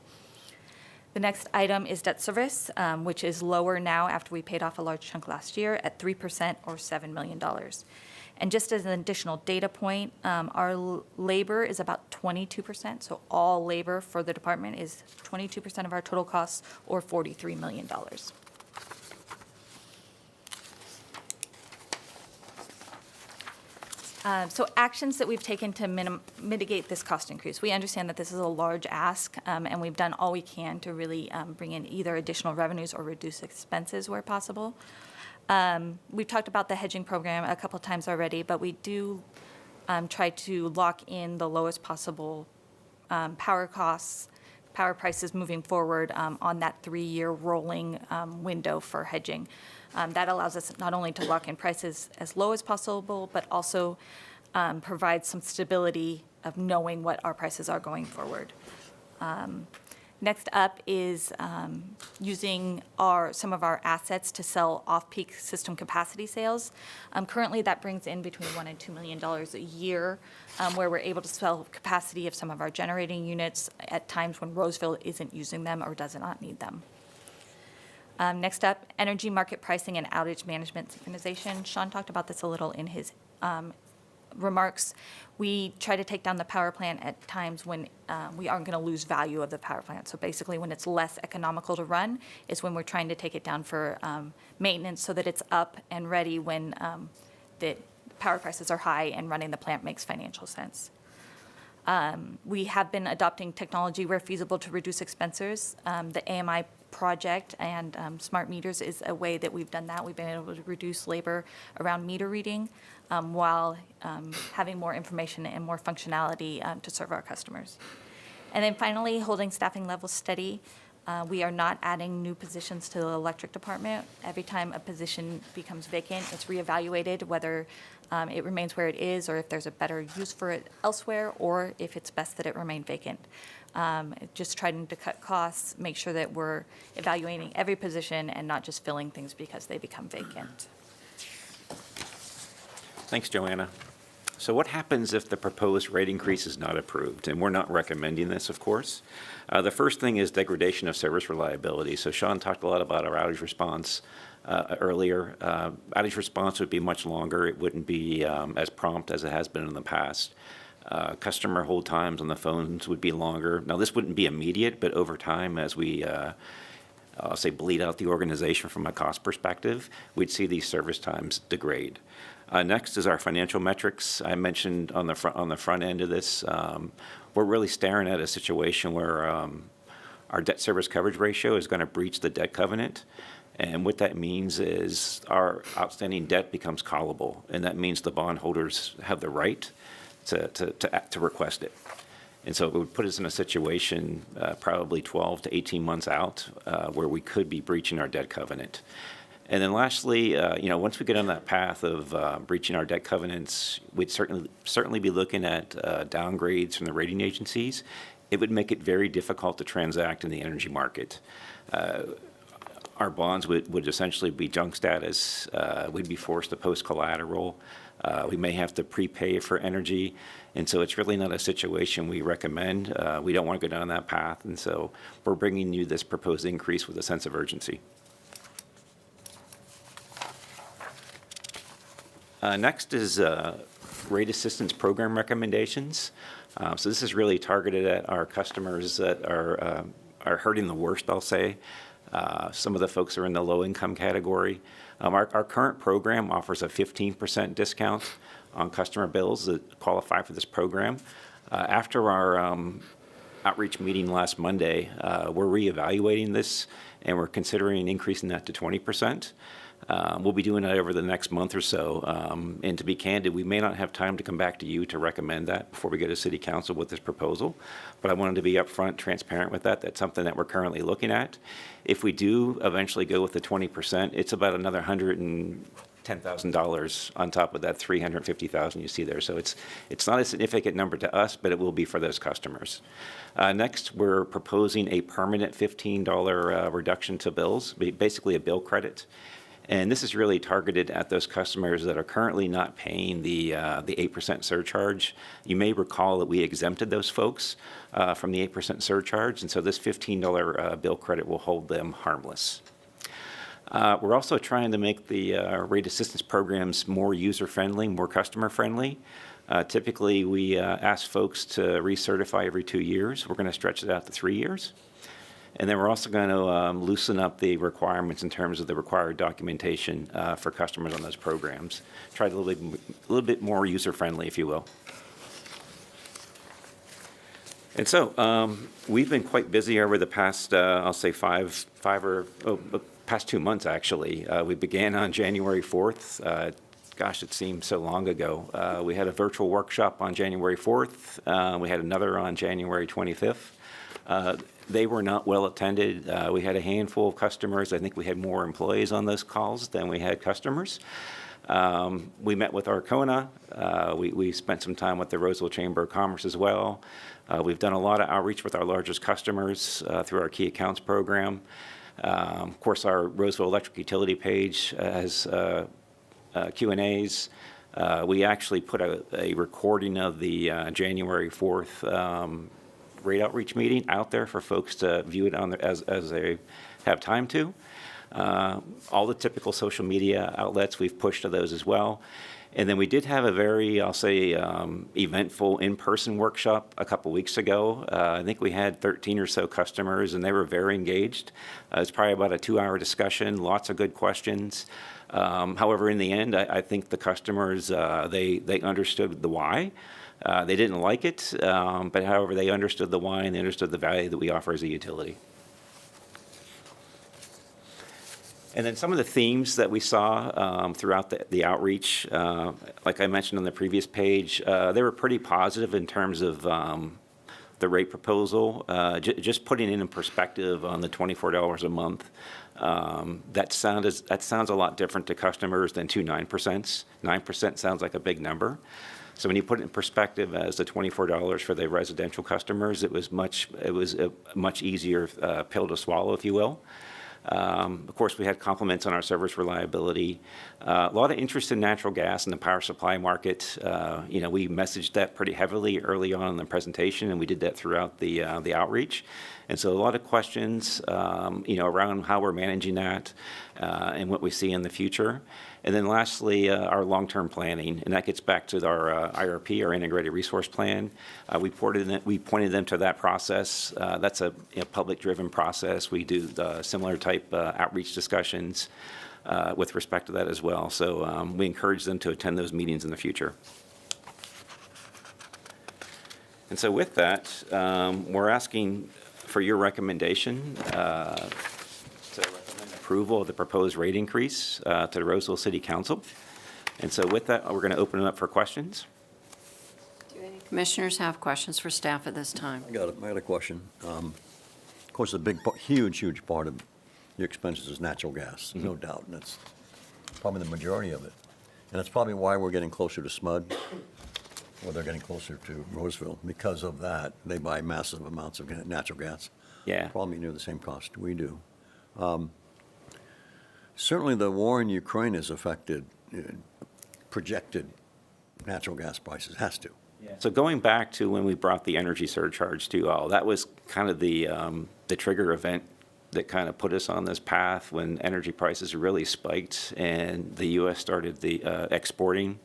The next item is debt service, which is lower now after we paid off a large chunk last year at 3%, or $7 million. And just as an additional data point, our labor is about 22%. So all labor for the department is 22% of our total costs, or $43 million. So actions that we've taken to mitigate this cost increase. We understand that this is a large ask, and we've done all we can to really bring in either additional revenues or reduce expenses where possible. We've talked about the hedging program a couple of times already, but we do try to lock in the lowest possible power costs, power prices moving forward on that 3-year rolling window for hedging. That allows us not only to lock in prices as low as possible, but also provide some stability of knowing what our prices are going forward. Next up is using some of our assets to sell off-peak system capacity sales. Currently, that brings in between $1 and $2 million a year, where we're able to sell capacity of some of our generating units at times when Roseville isn't using them or does not need them. Next up, energy market pricing and outage management synchronization. Sean talked about this a little in his remarks. We try to take down the power plant at times when we aren't going to lose value of the power plant. So basically when it's less economical to run is when we're trying to take it down for maintenance so that it's up and ready when the power prices are high and running the plant makes financial sense. We have been adopting technology where feasible to reduce expenses. The AMI project, and smart meters is a way that we've done that. We've been able to reduce labor around meter reading while having more information and more functionality to serve our customers. And then finally, holding staffing levels steady. We are not adding new positions to the electric department. Every time a position becomes vacant, it's reevaluated whether it remains where it is, or if there's a better use for it elsewhere, or if it's best that it remain vacant. Just trying to cut costs, make sure that we're evaluating every position and not just filling things because they become vacant. Thanks, Joanna. So what happens if the proposed rate increase is not approved? And we're not recommending this, of course. The first thing is degradation of service reliability. So Sean talked a lot about our outage response earlier. Outage response would be much longer. It wouldn't be as prompt as it has been in the past. Customer hold times on the phones would be longer. Now, this wouldn't be immediate, but over time, as we I'll say bleed out the organization from a cost perspective, we'd see these service times degrade. Next is our financial metrics. I mentioned on the front end of this, we're really staring at a situation where our debt service coverage ratio is going to breach the debt covenant. And what that means is our outstanding debt becomes callable, and that means the bondholders have the right to request it. And so it would put us in a situation probably 12 to 18 months out where we could be breaching our debt covenant. And then lastly, once we get on that path of breaching our debt covenants, we'd certainly be looking at downgrades from the rating agencies. It would make it very difficult to transact in the energy market. Our bonds would essentially be junk status. We'd be forced to post collateral. We may have to prepay for energy. And so it's really not a situation we recommend. We don't want to go down that path. And so we're bringing you this proposed increase with a sense of urgency. Next is rate assistance program recommendations. So this is really targeted at our customers that are hurting the worst, I'll say. Some of the folks are in the low-income category. Our current program offers a 15% discount on customer bills that qualify for this program. After our outreach meeting last Monday, we're reevaluating this, and we're considering increasing that to 20%. We'll be doing that over the next month or so. And to be candid, we may not have time to come back to you to recommend that before we go to City Council with this proposal. But I wanted to be upfront, transparent with that. That's something that we're currently looking at. If we do eventually go with the 20%, it's about another $110,000 on top of that $350,000 you see there. So it's not a significant number to us, but it will be for those customers. Next, we're proposing a permanent $15 reduction to bills, basically a bill credit. And this is really targeted at those customers that are currently not paying the 8% surcharge. You may recall that we exempted those folks from the 8% surcharge, and so this $15 bill credit will hold them harmless. We're also trying to make the rate assistance programs more user-friendly, more customer-friendly. Typically, we ask folks to recertify every 2 years. We're going to stretch it out to 3 years. And then we're also going to loosen up the requirements in terms of the required documentation for customers on those programs. Try it a little bit more user-friendly, if you will. And so we've been quite busy over the past, I'll say past 2 months, actually. We began on January 4th. Gosh, it seems so long ago. We had a virtual workshop on January 4th. We had another on January 25th. They were not well attended. We had a handful of customers. I think we had more employees on those calls than we had customers. We met with Arcona. We spent some time with the Roseville Chamber of Commerce as well. We've done a lot of outreach with our largest customers through our key accounts program. Of course, our Roseville Electric Utility page has Q&As. We actually put a recording of the January 4th rate outreach meeting out there for folks to view it on as they have time to. All the typical social media outlets, we've pushed to those as well. And then we did have a very, I'll say, eventful in-person workshop a couple weeks ago. I think we had 13 or so customers, and they were very engaged. It's probably about a 2-hour discussion, lots of good questions. However, in the end, I think the customers, they understood the why. They didn't like it, but however, they understood the why and they understood the value that we offer as a utility. And then some of the themes that we saw throughout the outreach, like I mentioned on the previous page, they were pretty positive in terms of the rate proposal. Just putting it in perspective on the $24 a month, that sounds a lot different to customers than 9%. 9% sounds like a big number. So when you put it in perspective as the $24 for the residential customers, it was a much easier pill to swallow, if you will. Of course, we had compliments on our service reliability. A lot of interest in natural gas in the power supply market. We messaged that pretty heavily early on in the presentation, and we did that throughout the outreach. And so a lot of questions, around how we're managing that and what we see in the future. And then lastly, our long-term planning, and that gets back to our IRP, our Integrated Resource Plan. We pointed them to that process. That's a public-driven process. We do similar type outreach discussions with respect to that as well. So we encourage them to attend those meetings in the future. And so with that, we're asking for your recommendation to recommend approval of the proposed rate increase to the Roseville City Council. And so with that, we're going to open it up for questions. Do any commissioners have questions for staff at this time? I got a question. Of course, a huge part of your expenses is natural gas, no doubt, and that's probably the majority of it. And that's probably why we're getting closer to SMUD, or they're getting closer to Roseville. Because of that, they buy massive amounts of natural gas. Yeah. Probably near the same cost we do. Certainly, the war in Ukraine has affected projected natural gas prices, has to. So going back to when we brought the energy surcharge to you all, that was kind of the trigger event that kind of put us on this path when energy prices really spiked and the U.S. started exporting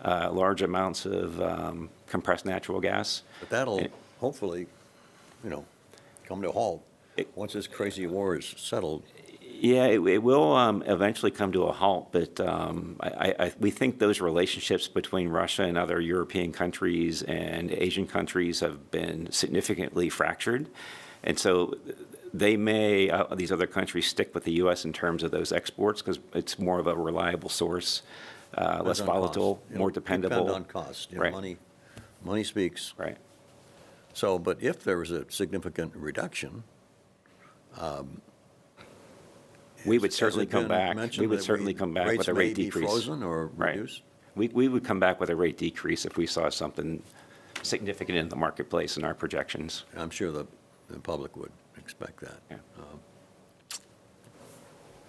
large amounts of compressed natural gas. But that'll hopefully, come to a halt once this crazy war is settled. Yeah, it will eventually come to a halt, but we think those relationships between Russia and other European countries and Asian countries have been significantly fractured. And so they may, these other countries, stick with the U.S. in terms of those exports because it's more of a reliable source, less volatile, more dependable. Depend on cost. Right. Money speaks. Right. So, but if there was a significant reduction, We would certainly has it come been back. mentioned We would that certainly come back with a rate rates may be decrease. frozen or Right. reduced? We would come back with a rate decrease if we saw something significant in the marketplace in our projections. I'm sure the public would expect that. Yeah.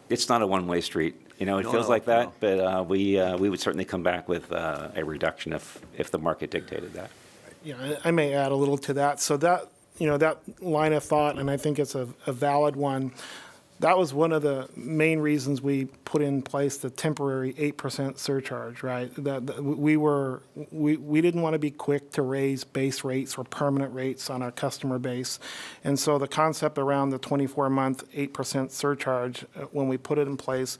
It's not a one-way street. It feels like no. that, but we would certainly come back with a reduction if the market dictated that. Yeah, I may add a little to that. So that, that line of thought, and I think it's a valid one, that was one of the main reasons we put in place the temporary 8% surcharge, right? We didn't want to be quick to raise base rates or permanent rates on our customer base. And so the concept around the 24-month 8% surcharge, when we put it in place,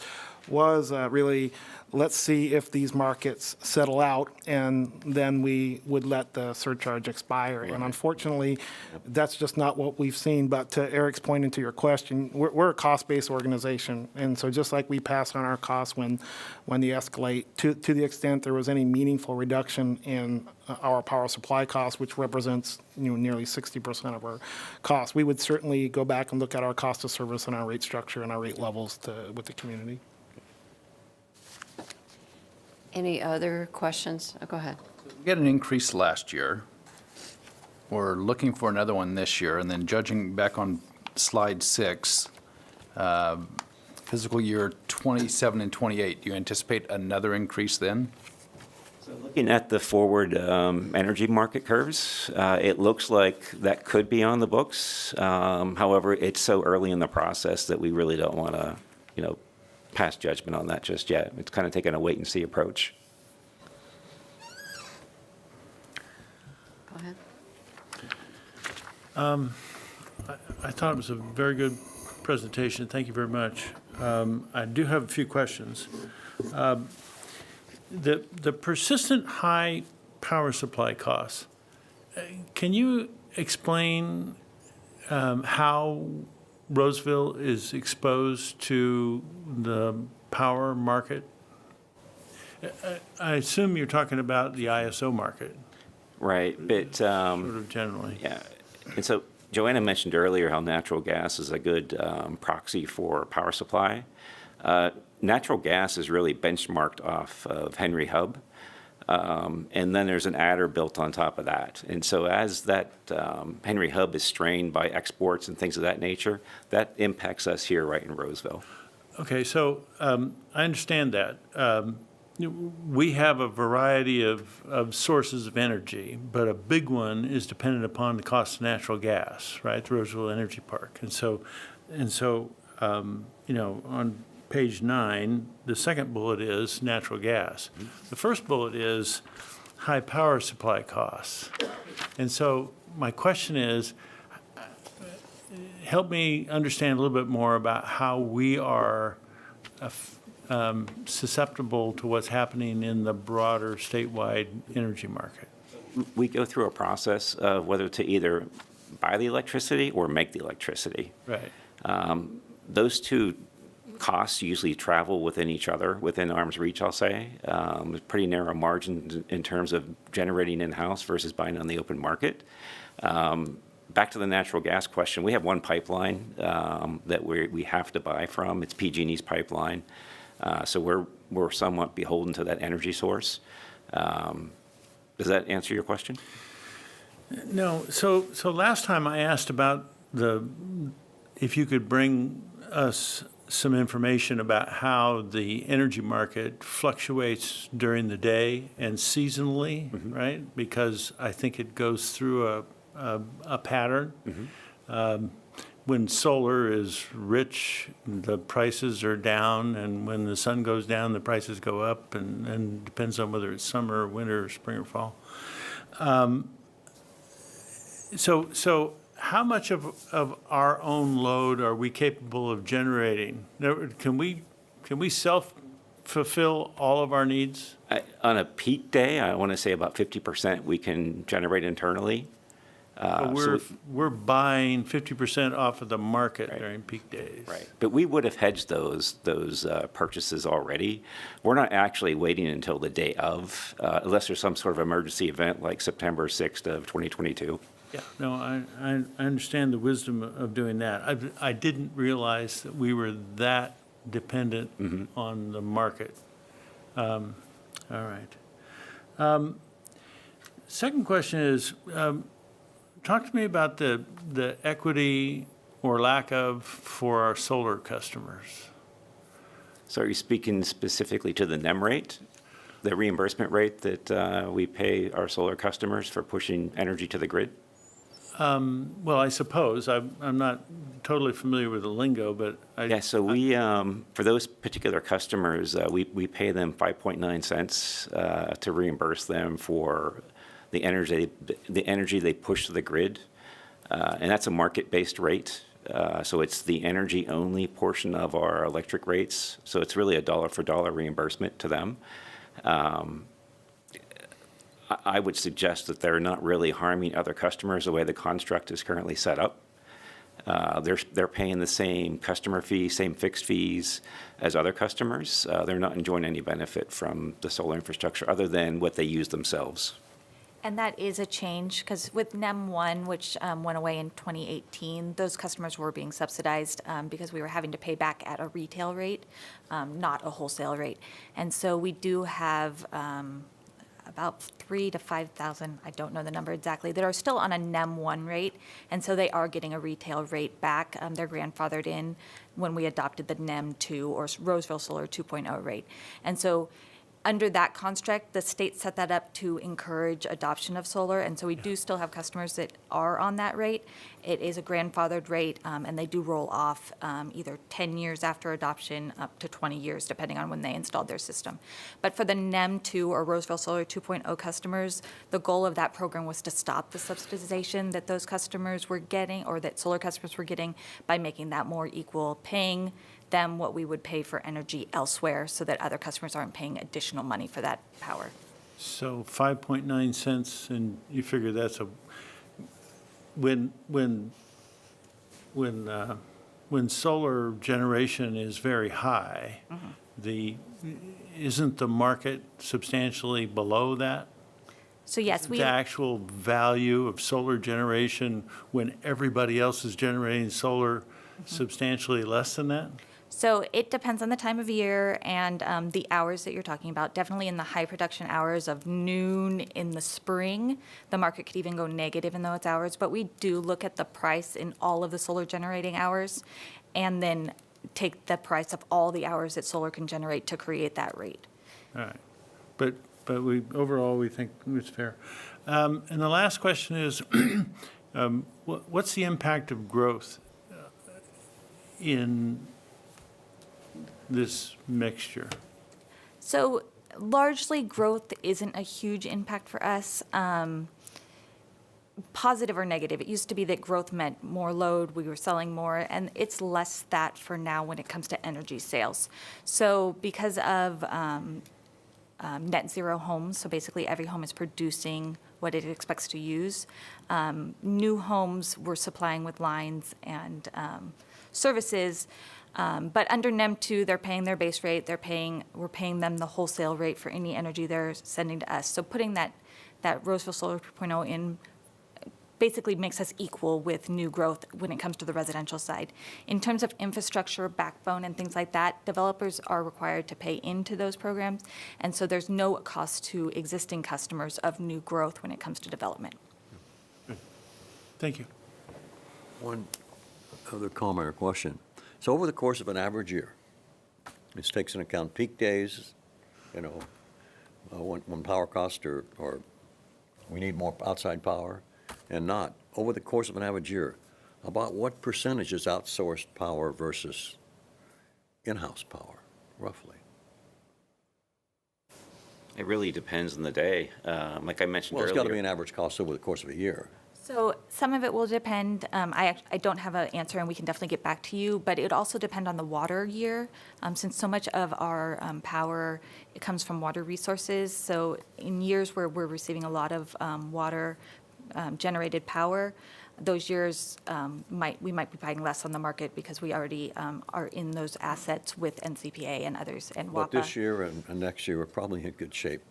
was really, let's see if these markets settle out, and then we would let the surcharge expire. And unfortunately, that's just not what we've seen. But to Eric's point and to your question, we're a cost-based organization. And so just like we pass on our costs when they escalate, to the extent there was any meaningful reduction in our power supply costs, which represents nearly 60% of our costs, we would certainly go back and look at our cost of service and our rate structure and our rate levels with the community. Any other questions? Go ahead. We had an increase last year. We're looking for another one this year, and then judging back on slide 6, fiscal year 27 and 28, do you anticipate another increase then? So looking at the forward energy market curves, it looks like that could be on the books. However, it's so early in the process that we really don't want to, pass judgment on that just yet. It's kind of taking a wait-and-see approach. Go ahead. I thought it was a very good presentation. Thank you very much. I do have a few questions. The persistent high power supply costs, can you explain how Roseville is exposed to the power market? I assume you're talking about the ISO market, Right, but, sort of generally. yeah. And so Joanna mentioned earlier how natural gas is a good proxy for power supply. Natural gas is really benchmarked off of Henry Hub. And then there's an adder built on top of that. And so as that Henry Hub is strained by exports and things of that nature, that impacts us here right in Roseville. Okay, so I understand that. We have a variety of sources of energy, but a big one is dependent upon the cost of natural gas, right? The Roseville Energy Park. And so, on page 9, the second bullet is natural gas. The first bullet is high power supply costs. And so my question is, help me understand a little bit more about how we are susceptible to what's happening in the broader statewide energy market. We go through a process of whether to either buy the electricity or make the electricity. Right. Those two costs usually travel within each other, within arm's reach, I'll say. Pretty narrow margin in terms of generating in-house versus buying on the open market. Back to the natural gas question, we have one pipeline that we have to buy from. It's PG&E's pipeline. So we're somewhat beholden to that energy source. Does that answer your question? No, so last time I asked about if you could bring us some information about how the energy market fluctuates during the day and seasonally, right? Because I think it goes through a pattern. When solar is rich, the prices are down, and when the sun goes down, the prices go up, and depends on whether it's summer, or winter, or spring, or fall. So how much of our own load are we capable of generating? Can we self-fulfill all of our needs? On a peak day, I want to say about 50% we can generate internally. But we're buying 50% off of the market Right. during peak days. Right, but we would have hedged those purchases already. We're not actually waiting until the day of, unless there's some sort of emergency event like September 6th of 2022. Yeah, no, I understand the wisdom of doing that. I didn't realize that we were that dependent on the market. All right. Second question is, talk to me about the equity or lack of for our solar customers. So are you speaking specifically to the NEM rate, the reimbursement rate that we pay our solar customers for pushing energy to the grid? Well, I suppose. I'm not totally familiar with the lingo, but Yeah, so we, for those particular customers, we pay them 5.9 cents to reimburse them for the energy they push to the grid. And that's a market-based rate. So it's the energy-only portion of our electric rates. So it's really a dollar-for-dollar reimbursement to them. I would suggest that they're not really harming other customers the way the construct is currently set up. They're paying the same customer fee, same fixed fees as other customers. They're not enjoying any benefit from the solar infrastructure other than what they use themselves. And that is a change, because with NEM 1, which went away in 2018, those customers were being subsidized because we were having to pay back at a retail rate, not a wholesale rate. And so we do have about 3,000 to 5,000, I don't know the number exactly, that are still on a NEM 1 rate, and so they are getting a retail rate back. They're grandfathered in when we adopted the NEM 2 or Roseville Solar 2.0 rate. And so under that construct, the state set that up to encourage adoption of solar, and so we do still have customers that are on that rate. It is a grandfathered rate, and they do roll off either 10 years after adoption up to 20 years, depending on when they installed their system. But for the NEM 2 or Roseville Solar 2.0 customers, the goal of that program was to stop the subsidization that those customers were getting, or that solar customers were getting, by making that more equal, paying them what we would pay for energy elsewhere, so that other customers aren't paying additional money for that power. So 5.9 cents, and you figure that's when when solar generation is very high, isn't the market substantially below that? So yes, we. The actual value of solar generation when everybody else is generating solar substantially less than that? So it depends on the time of year and the hours that you're talking about. Definitely in the high production hours of noon in the spring, the market could even go negative in those hours. But we do look at the price in all of the solar generating hours and then take the price of all the hours that solar can generate to create that rate. All right. But overall, we think it's fair. And the last question is, what's the impact of growth in this mixture? So largely, growth isn't a huge impact for us, positive or negative. It used to be that growth meant more load, we were selling more, and it's less that for now when it comes to energy sales. So because of net zero homes, so basically every home is producing what it expects to use. New homes we're supplying with lines and services, but under NEM 2, they're paying their base rate. We're paying them the wholesale rate for any energy they're sending to us. So putting that Roseville Solar 2.0 in basically makes us equal with new growth when it comes to the residential side. In terms of infrastructure, backbone, and things like that, developers are required to pay into those programs, and so there's no cost to existing customers of new growth when it comes to development. Thank you. One other comment or question. So over the course of an average year, this takes into account peak days, when power costs or we need more outside power and not. Over the course of an average year, about what percentage is outsourced power versus in-house power, roughly? It really depends on the day. Like I mentioned Well, earlier. it's got to be an average cost over the course of a year. So some of it will depend. I don't have an answer, and we can definitely get back to you. But it would also depend on the water year, since so much of our power it comes from water resources. So in years where we're receiving a lot of water generated power, those years we might be buying less on the market because we already are in those assets with NCPA and others and WAPA. But this year and next year, we're probably in good shape.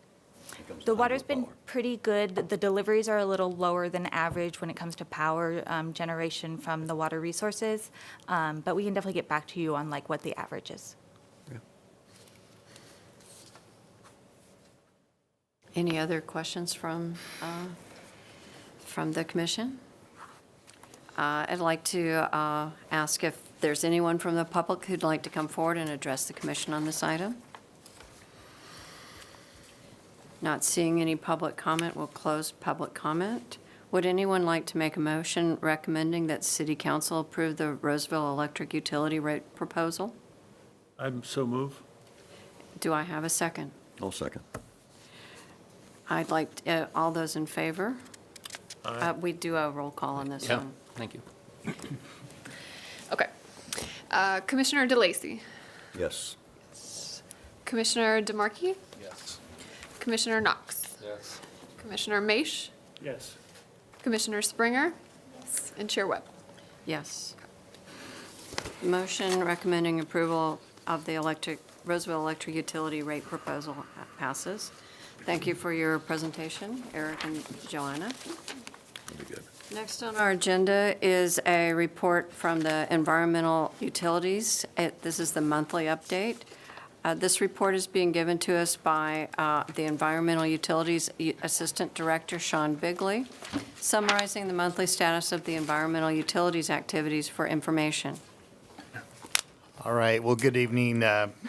when it comes to The water's been hydropower. pretty good. The deliveries are a little lower than average when it comes to power generation from the water resources. But we can definitely get back to you on like what the average is. Any other questions from the commission? I'd like to ask if there's anyone from the public who'd like to come forward and address the commission on this item. Not seeing any public comment, we'll close public comment. Would anyone like to make a motion recommending that City Council approve the Roseville electric utility rate proposal? I'm so move. Do I have a second? I'll second. I'd like, all those in favor? We do a roll call on this one. Thank you. Okay. Commissioner DeLacy, Yes. Commissioner DeMarkey, Yes. Commissioner Knox, Yes. Commissioner Maish, Yes. Commissioner Springer, and Chair Webb. Yes. Motion recommending approval of the Roseville electric utility rate proposal passes. Thank you for your presentation, Eric and Joanna. That'll be good. Next on our agenda is a report from the environmental utilities. This is the monthly update. This report is being given to us by the Environmental Utilities Assistant Director, Sean Bigley, summarizing the monthly status of the environmental utilities activities for information. All right. Well, good evening,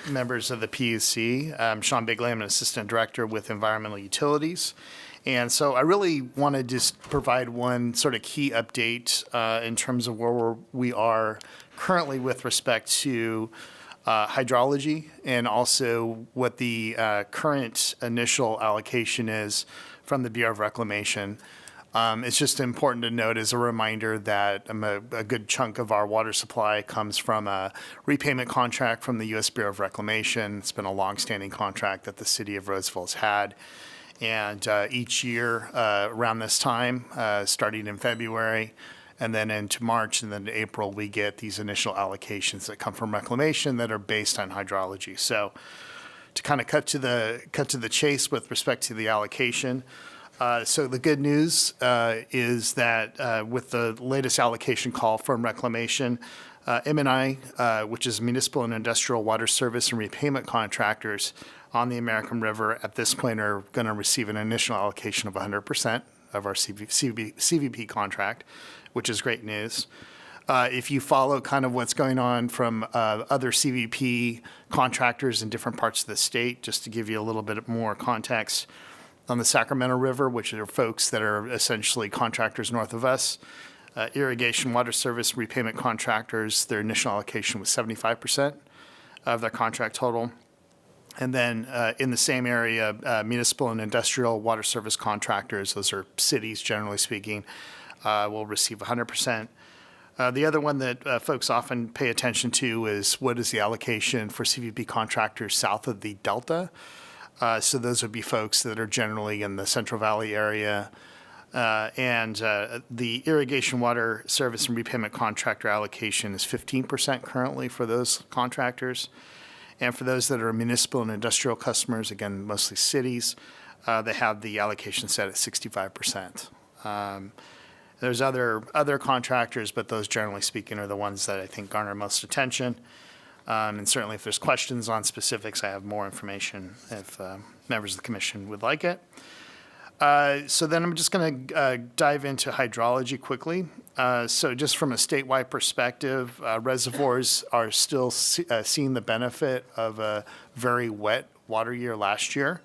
members of the PUC. I'm Sean Bigley. I'm an assistant director with Environmental Utilities. And so I really want to just provide one sort of key update in terms of where we are currently with respect to hydrology and also what the current initial allocation is from the Bureau of Reclamation. It's just important to note as a reminder that a good chunk of our water supply comes from a repayment contract from the U.S. Bureau of Reclamation. It's been a longstanding contract that the city of Roseville has had. And each year around this time, starting in February, And then into March and then to April, we get these initial allocations that come from reclamation that are based on hydrology. So to kind of cut to the chase with respect to the allocation, so the good news is that with the latest allocation call from reclamation, M&I, which is municipal and industrial water service and repayment contractors on the American River, at this point are going to receive an initial allocation of 100% of our CVP contract, which is great news. If you follow kind of what's going on from other CVP contractors in different parts of the state, just to give you a little bit more context, on the Sacramento River, which are folks that are essentially contractors north of us, irrigation, water service, repayment contractors, their initial allocation was 75% of their contract total. And then in the same area, municipal and industrial water service contractors, those are cities generally speaking, will receive 100%. The other one that folks often pay attention to is what is the allocation for CVP contractors south of the Delta. So those would be folks that are generally in the Central Valley area. And the irrigation water service and repayment contractor allocation is 15% currently for those contractors. And for those that are municipal and industrial customers, again, mostly cities, they have the allocation set at 65%. There's other contractors, but those generally speaking are the ones that I think garner most attention. And certainly if there's questions on specifics, I have more information if members of the commission would like it. So then I'm just going to dive into hydrology quickly. So just from a statewide perspective, reservoirs are still seeing the benefit of a very wet water year last year.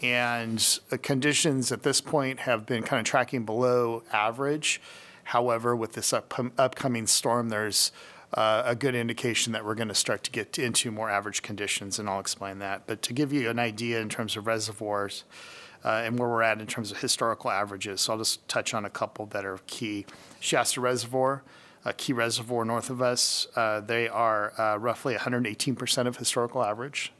And conditions at this point have been kind of tracking below average. However, with this upcoming storm, there's a good indication that we're going to start to get into more average conditions, and I'll explain that. But to give you an idea in terms of reservoirs and where we're at in terms of historical averages, so I'll just touch on a couple that are key. Shasta Reservoir, a key reservoir north of us, they are roughly 118% of historical average.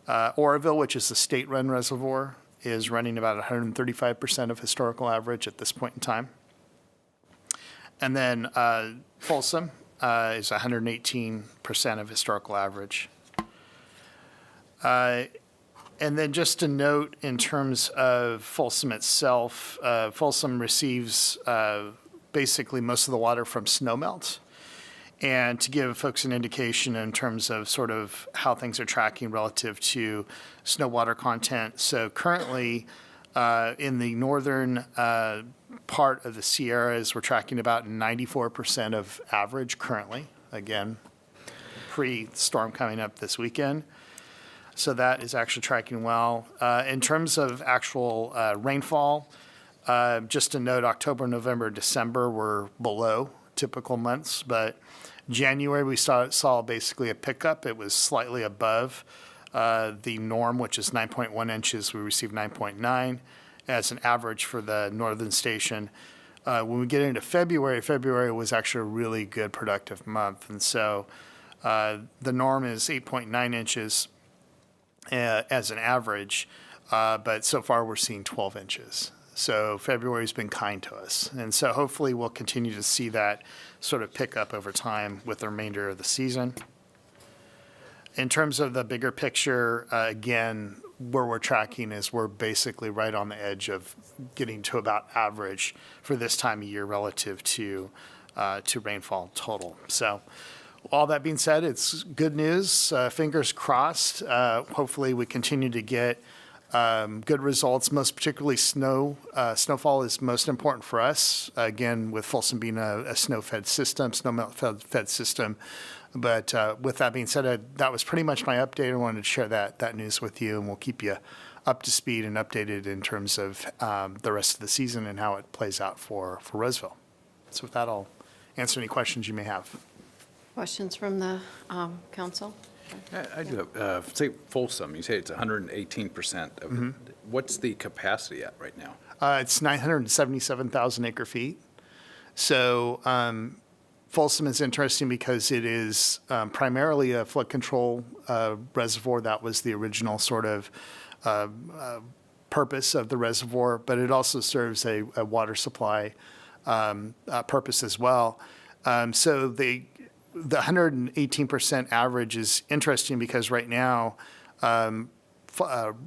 Oroville, which is the state-run reservoir, is running about 135% of historical average at this point in time. And then Folsom is 118% of historical average. And then just to note in terms of Folsom itself, Folsom receives basically most of the water from snowmelt. And to give folks an indication in terms of sort of how things are tracking relative to snow water content. So currently in the northern part of the Sierras, we're tracking about 94% of average currently, again, pre-storm coming up this weekend. So that is actually tracking well. In terms of actual rainfall, just to note, October, November, December were below typical months, but January we saw basically a pickup. It was slightly above the norm, which is 9.1 inches. We received 9.9 as an average for the northern station. When we get into February was actually a really good productive month. And so the norm is 8.9 inches as an average, but so far we're seeing 12 inches. So February's been kind to us. And so hopefully we'll continue to see that sort of pick up over time with the remainder of the season. In terms of the bigger picture, again, where we're tracking is we're basically right on the edge of getting to about average for this time of year relative to rainfall total. So all that being said, it's good news. Fingers crossed. Hopefully we continue to get good results, most particularly snowfall is most important for us. Again, with Folsom being a snow-fed system, snowmelt-fed system. But with that being said, that was pretty much my update. I wanted to share that news with you, and we'll keep you up to speed and updated in terms of the rest of the season and how it plays out for Roseville. So with that, I'll answer any questions you may have. Questions from the council? I do have, say Folsom, you say it's 118% of it. What's the capacity at right now? It's 977,000 acre feet. So Folsom is interesting because it is primarily a flood control reservoir. That was the original sort of purpose of the reservoir, but it also serves a water supply purpose as well. So the 118% average is interesting because right now,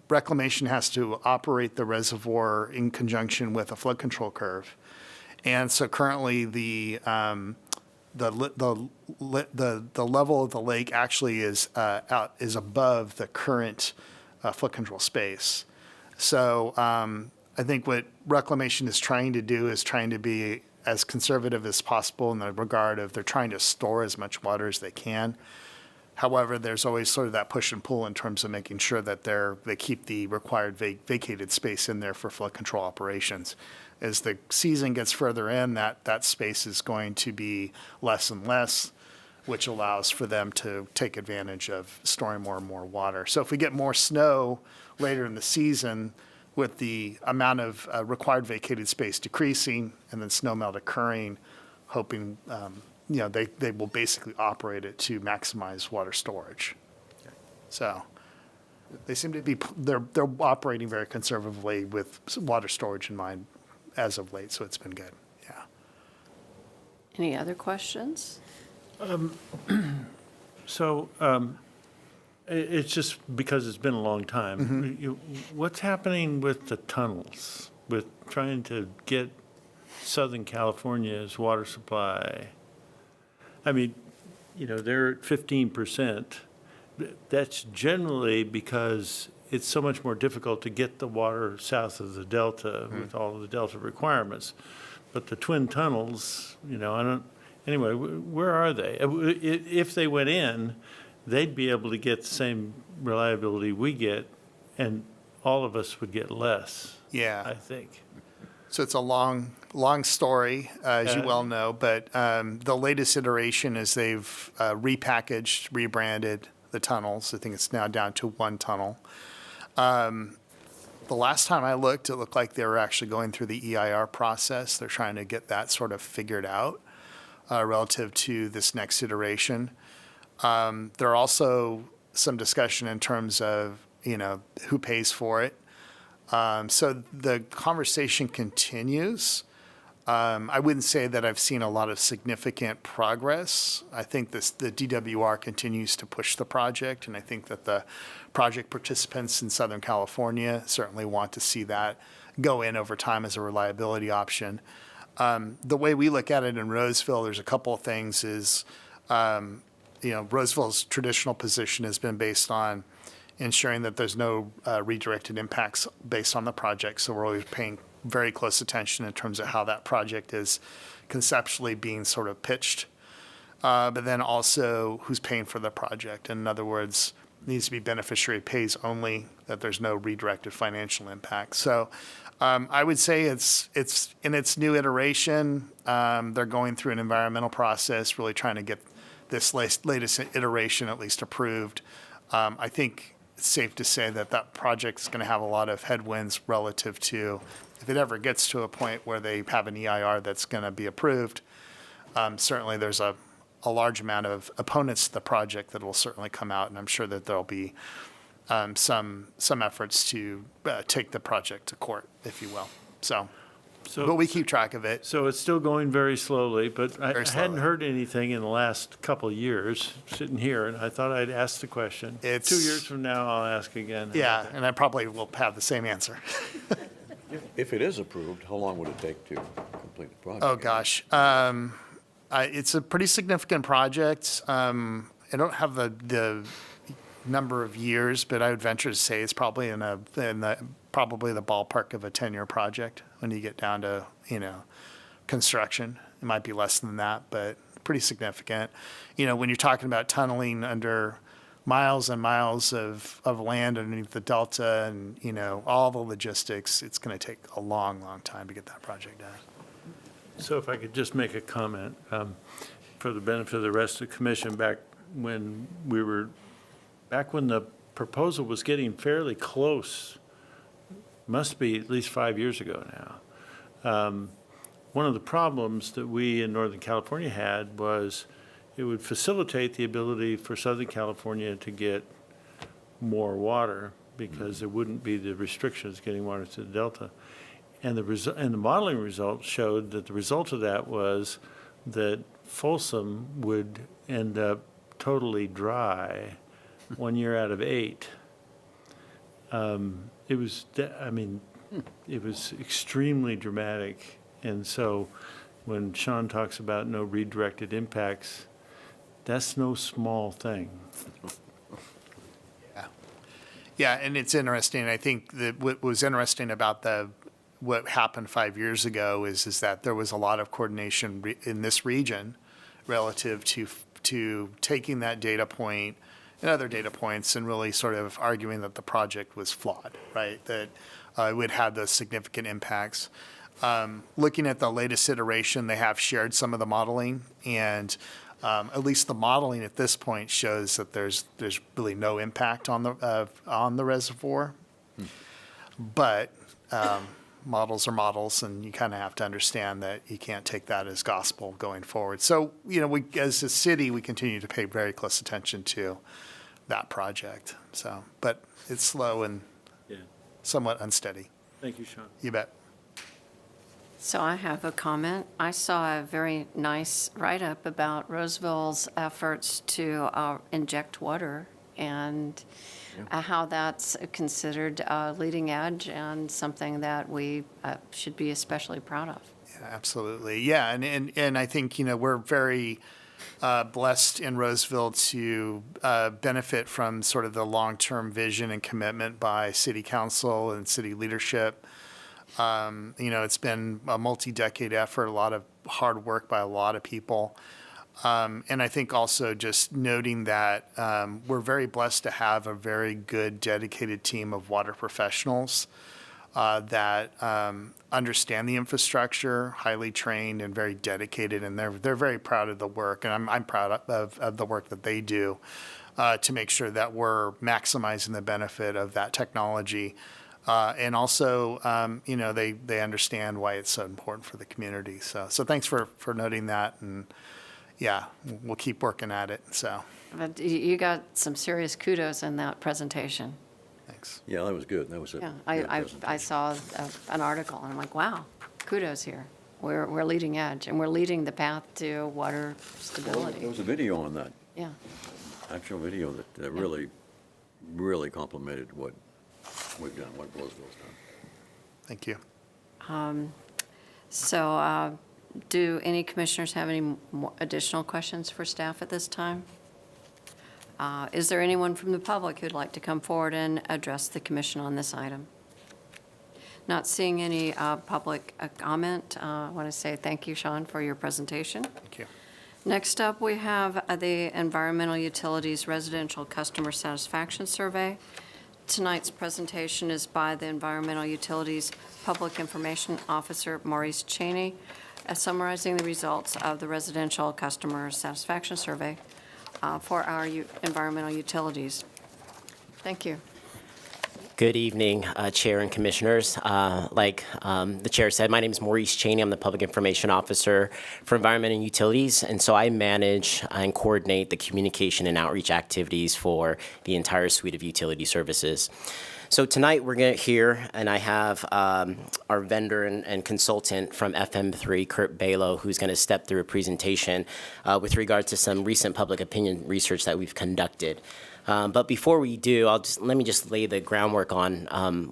reclamation has to operate the reservoir in conjunction with a flood control curve. And so currently the level of the lake actually is above the current flood control space. So I think what reclamation is trying to do is trying to be as conservative as possible in the regard of they're trying to store as much water as they can. However, there's always sort of that push and pull in terms of making sure that they keep the required vacated space in there for flood control operations. As the season gets further in, that space is going to be less and less, which allows for them to take advantage of storing more and more water. So if we get more snow later in the season, with the amount of required vacated space decreasing and then snow melt occurring, hoping, they will basically operate it to maximize water storage. So they seem to be, they're operating very conservatively with water storage in mind as of late, so it's been good, yeah. Any other questions? So it's just because it's been a long time. What's happening with the tunnels, with trying to get Southern California's water supply? I mean, they're at 15%. That's generally because it's so much more difficult to get the water south of the Delta with all of the Delta requirements. But the twin tunnels, anyway, where are they? If they went in, they'd be able to get the same reliability we get, and all of us would get less, Yeah. I think. So it's a long story, as you well know, but the latest iteration is they've repackaged, rebranded the tunnels. I think it's now down to one tunnel. The last time I looked, it looked like they were actually going through the EIR process. They're trying to get that sort of figured out relative to this next iteration. There are also some discussion in terms of, who pays for it. So the conversation continues. I wouldn't say that I've seen a lot of significant progress. I think the DWR continues to push the project, and I think that the project participants in Southern California certainly want to see that go in over time as a reliability option. The way we look at it in Roseville, there's a couple of things is, Roseville's traditional position has been based on ensuring that there's no redirected impacts based on the project. So we're always paying very close attention in terms of how that project is conceptually being sort of pitched. But then also who's paying for the project. In other words, it needs to be beneficiary pays only, that there's no redirected financial impact. So I would say it's in its new iteration. They're going through an environmental process, really trying to get this latest iteration at least approved. I think it's safe to say that project is going to have a lot of headwinds relative to, if it ever gets to a point where they have an EIR that's going to be approved, certainly there's a large amount of opponents to the project that will certainly come out, and I'm sure that there'll be some efforts to take the project to court, if you will. But we keep track of it. So it's still going very slowly, but I Very hadn't slowly. heard anything in the last couple of years, sitting here, and I thought I'd ask the question. 2 years from now, I'll ask again. Yeah, and I probably will have the same answer. If it is approved, how long would it take to complete the project? Oh, gosh. It's a pretty significant project. I don't have the number of years, but I would venture to say it's probably probably the ballpark of a 10-year project when you get down to, construction. It might be less than that, but pretty significant. When you're talking about tunneling under miles and miles of land underneath the Delta and, all the logistics, it's going to take a long, long time to get that project done. So if I could just make a comment, for the benefit of the rest of the commission, back when the proposal was getting fairly close, must be at least 5 years ago now. One of the problems that we in Northern California had was it would facilitate the ability for Southern California to get more water because there wouldn't be the restrictions getting water to the Delta. And the modeling results showed that the result of that was that Folsom would end up totally dry 1 year out of 8. It was, it was extremely dramatic. And so when Sean talks about no redirected impacts, that's no small thing. Yeah, and it's interesting. I think that what was interesting about what happened 5 years ago is that there was a lot of coordination in this region relative to taking that data point and other data points and really sort of arguing that the project was flawed, right? That it would have those significant impacts. Looking at the latest iteration, they have shared some of the modeling, and at least the modeling at this point shows that there's really no impact on the reservoir. But models are models, and you kind of have to understand that you can't take that as gospel going forward. So, we, as a city, we continue to pay very close attention to that project. So, but it's slow and somewhat unsteady. Thank you, Sean. You bet. So I have a comment. I saw a very nice write-up about Roseville's efforts to inject water and how that's considered leading edge and something that we should be especially proud of. Yeah, absolutely. Yeah, and I think, we're very blessed in Roseville to benefit from sort of the long-term vision and commitment by city council and city leadership. It's been a multi-decade effort, a lot of hard work by a lot of people. And I think also just noting that we're very blessed to have a very good, dedicated team of water professionals that understand the infrastructure, highly trained and very dedicated, and they're very proud of the work, and I'm proud of the work that they do to make sure that we're maximizing the benefit of that technology. And also, they understand why it's so important for the community. So thanks for noting that, and yeah, we'll keep working at it. So But you got some serious kudos in that presentation. thanks. Yeah, that was good. That was a Yeah, good I presentation. saw an article, and I'm like, wow, kudos here. We're leading edge, and we're leading the path to water There stability. was a video on that, Yeah. actual video that really, really complimented what we've done, what Roseville's done. Thank you. So do any commissioners have any additional questions for staff at this time? Is there anyone from the public who'd like to come forward and address the commission on this item? Not seeing any public comment. I want to say thank you, Sean, for your presentation. Thank you. Next up, we have the Environmental Utilities Residential Customer Satisfaction Survey. Tonight's presentation is by the Environmental Utilities Public Information Officer, Maurice Cheney, summarizing the results of the Residential Customer Satisfaction Survey for our environmental utilities. Thank you. Good evening, Chair and Commissioners. Like the Chair said, my name is Maurice Cheney. I'm the Public Information Officer for Environment and Utilities, and so I manage and coordinate the communication and outreach activities for the entire suite of utility services. So tonight we're going to hear, and I have our vendor and consultant from FM3, Kurt Balo, who's going to step through a presentation with regard to some recent public opinion research that we've conducted. But before we do, let me just lay the groundwork on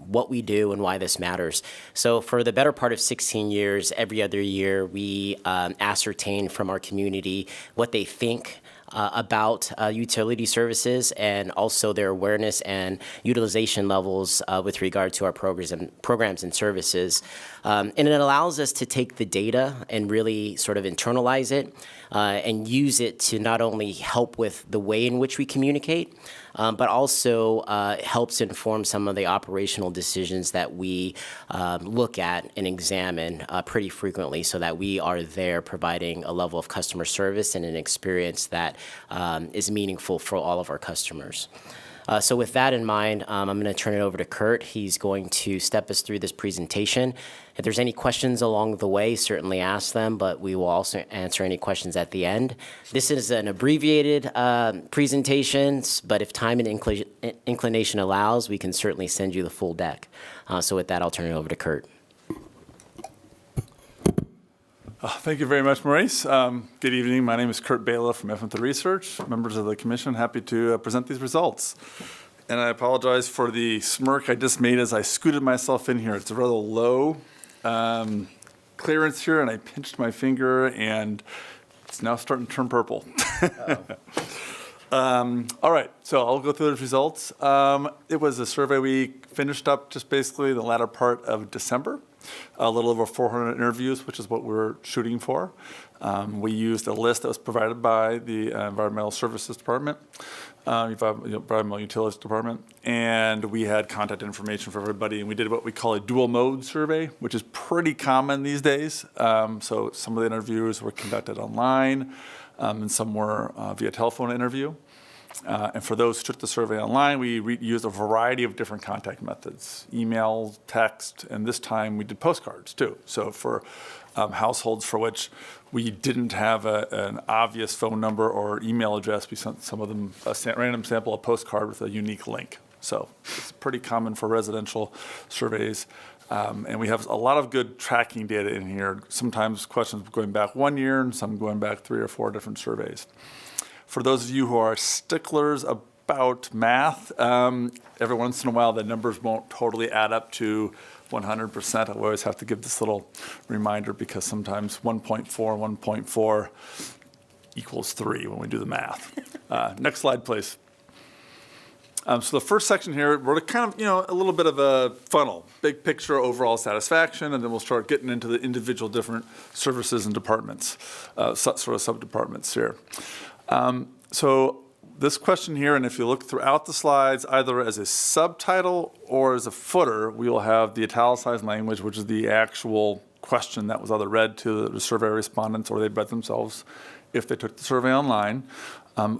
what we do and why this matters. So for the better part of 16 years, every other year, we ascertain from our community what they think about utility services and also their awareness and utilization levels with regard to our programs and services. And it allows us to take the data and really sort of internalize it and use it to not only help with the way in which we communicate, but also helps inform some of the operational decisions that we look at and examine pretty frequently so that we are there providing a level of customer service and an experience that is meaningful for all of our customers. So with that in mind, I'm going to turn it over to Kurt. He's going to step us through this presentation. If there's any questions along the way, certainly ask them, but we will also answer any questions at the end. This is an abbreviated presentation, but if time and inclination allows, we can certainly send you the full deck. So with that, I'll turn it over to Kurt. Thank you very much, Maurice. Good evening. My name is Kurt Bailiff from FM3 Research. Members of the commission, happy to present these results. And I apologize for the smirk I just made as I scooted myself in here. It's a rather low clearance here, and I pinched my finger, and it's now starting to turn purple. All right, so I'll go through those results. It was a survey we finished up just basically the latter part of December. A little over 400 interviews, which is what we're shooting for. We used a list that was provided by the Environmental Services Department, Environmental Utilities Department, and we had contact information for everybody, and we did what we call a dual mode survey, which is pretty common these days. So some of the interviews were conducted online, and some were via telephone interview. And for those who took the survey online, we used a variety of different contact methods, email, text, and this time we did postcards too. So for households for which we didn't have an obvious phone number or email address, we sent some of them a random sample, a postcard with a unique link. So it's pretty common for residential surveys. And we have a lot of good tracking data in here, sometimes questions going back 1 year and some going back 3 or 4 different surveys. For those of you who are sticklers about math, every once in a while the numbers won't totally add up to 100%. I always have to give this little reminder because sometimes 1.4 equals 3 when we do the math. Next slide, please. So the first section here, we're kind of, a little bit of a funnel, big picture, overall satisfaction, and then we'll start getting into the individual different services and departments, sort of sub-departments here. So this question here, and if you look throughout the slides, either as a subtitle or as a footer, we will have the italicized language, which is the actual question that was either read to the survey respondents or they read themselves if they took the survey online.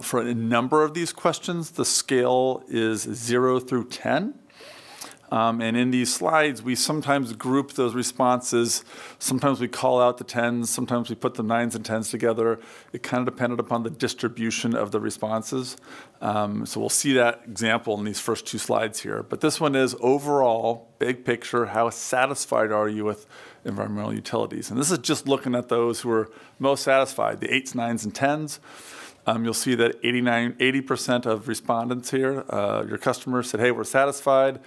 For a number of these questions, the scale is 0 through 10. And in these slides, we sometimes group those responses. Sometimes we call out the 10s. Sometimes we put the 9s and 10s together. It kind of depended upon the distribution of the responses. So we'll see that example in these first 2 slides here. But this one is overall, big picture, how satisfied are you with environmental utilities? And this is just looking at those who are most satisfied, the 8s, 9s, and 10s. You'll see that 80% of respondents here, your customers said, hey, we're satisfied.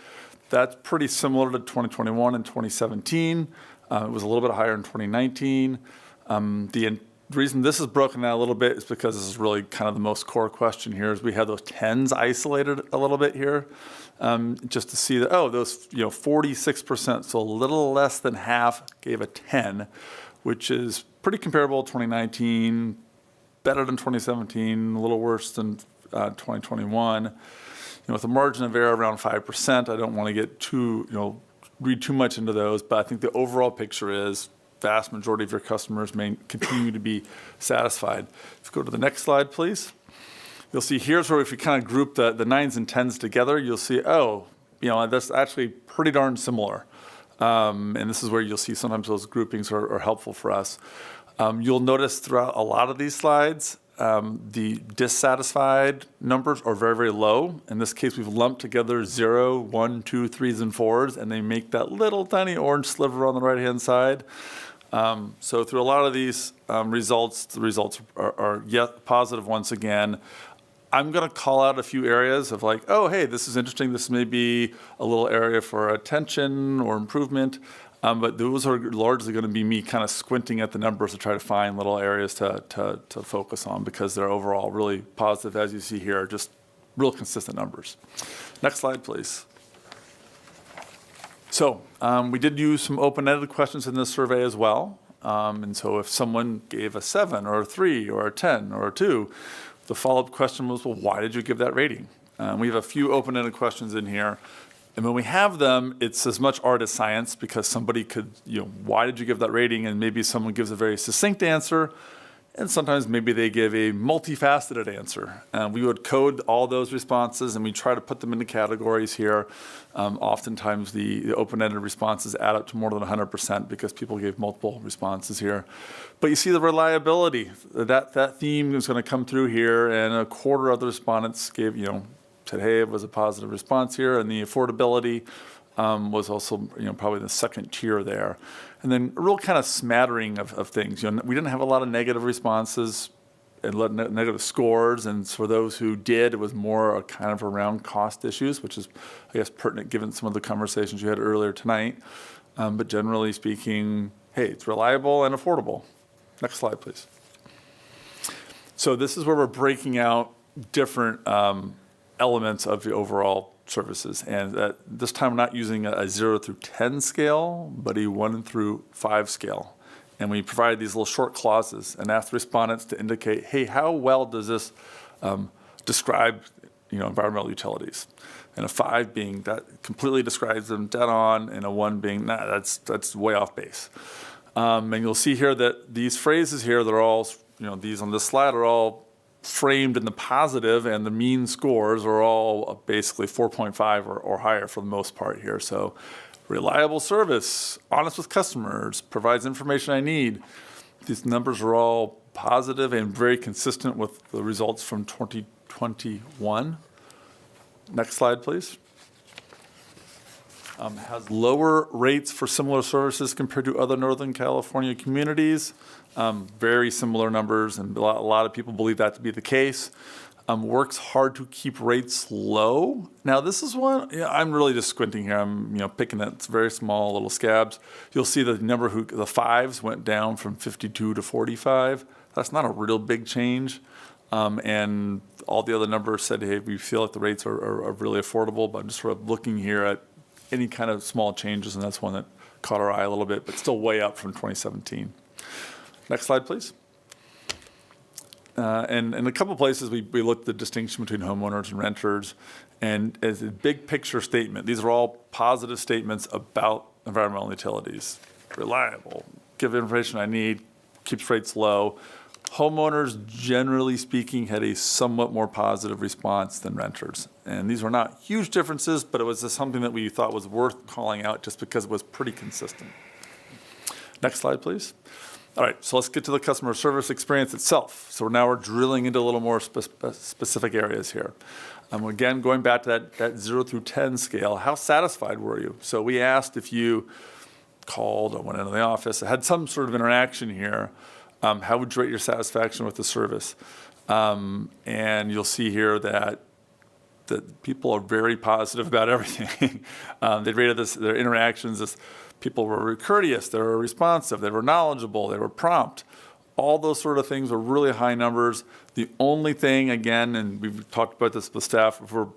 That's pretty similar to 2021 and 2017. It was a little bit higher in 2019. The reason this is broken down a little bit is because this is really kind of the most core question here is we have those 10s isolated a little bit here, just to see that, those 46%, so a little less than half gave a 10, which is pretty comparable to 2019, better than 2017, a little worse than 2021. With a margin of error around 5%, I don't want to get read too much into those, but I think the overall picture is vast majority of your customers may continue to be satisfied. Let's go to the next slide, please. You'll see here's where if you kind of group the 9s and 10s together, you'll see, that's actually pretty darn similar. And this is where you'll see sometimes those groupings are helpful for us. You'll notice throughout a lot of these slides, the dissatisfied numbers are very, very low. In this case, we've lumped together 0, 1, 2, 3s, and 4s, and they make that little tiny orange sliver on the right-hand side. So through a lot of these results, the results are yet positive once again. I'm going to call out a few areas of like, hey, this is interesting. This may be a little area for attention or improvement. But those are largely going to be me kind of squinting at the numbers to try to find little areas to focus on because they're overall really positive, as you see here, just real consistent numbers. Next slide, please. So we did use some open-ended questions in this survey as well. And so if someone gave a 7 or a 3 or a 10 or a 2, the follow-up question was, well, why did you give that rating? We have a few open-ended questions in here. And when we have them, it's as much art as science because somebody could, why did you give that rating? And maybe someone gives a very succinct answer. And sometimes maybe they give a multifaceted answer. We would code all those responses and we try to put them into categories here. Oftentimes the open-ended responses add up to more than 100% because people gave multiple responses here. But you see the reliability. That theme is going to come through here, and a quarter of the respondents gave, said, hey, it was a positive response here, and the affordability, was also, probably the second tier there. And then a real kind of smattering of things. We didn't have a lot of negative responses and negative scores, and for those who did, it was more kind of around cost issues, which is, I guess, pertinent given some of the conversations you had earlier tonight. But generally speaking, hey, it's reliable and affordable. Next slide, please. So this is where we're breaking out different elements of the overall services. And this time, we're not using a 0 through 10 scale, but a 1 through 5 scale. And we provide these little short clauses and ask the respondents to indicate, hey, how well does this describe environmental utilities? And a 5 being that completely describes them dead on, and a 1 being, nah, that's way off base. And you'll see here that these phrases here, they're all, these on this slide are all framed in the positive, and the mean scores are all basically 4.5 or higher for the most part here. So reliable service, honest with customers, provides information I need. These numbers are all positive and very consistent with the results from 2021. Next slide, please. Has lower rates for similar services compared to other Northern California communities. Very similar numbers, and a lot of people believe that to be the case. Works hard to keep rates low. Now, this is one, I'm really just squinting here. I'm picking at very small little scabs. You'll see the number the 5s went down from 52 to 45. That's not a real big change. And all the other numbers said, hey, we feel like the rates are really affordable, but I'm just sort of looking here at any kind of small changes, and that's one that caught our eye a little bit, but still way up from 2017. Next slide, please. And in a couple places, we looked at the distinction between homeowners and renters, and as a big picture statement, these are all positive statements about environmental utilities. Reliable, give information I need, keeps rates low. Homeowners, generally speaking, had a somewhat more positive response than renters. And these were not huge differences, but it was just something that we thought was worth calling out just because it was pretty consistent. Next slide, please. All right, so let's get to the customer service experience itself. So now we're drilling into a little more specific areas here. Again, going back to that 0 through 10 scale, how satisfied were you? So we asked if you called or went into the office, had some sort of interaction here, how would you rate your satisfaction with the service? And you'll see here that people are very positive about everything. They rated their interactions as people were courteous, they were responsive, they were knowledgeable, they were prompt. All those sort of things were really high numbers. The only thing, again, and we've talked about this with staff, if we're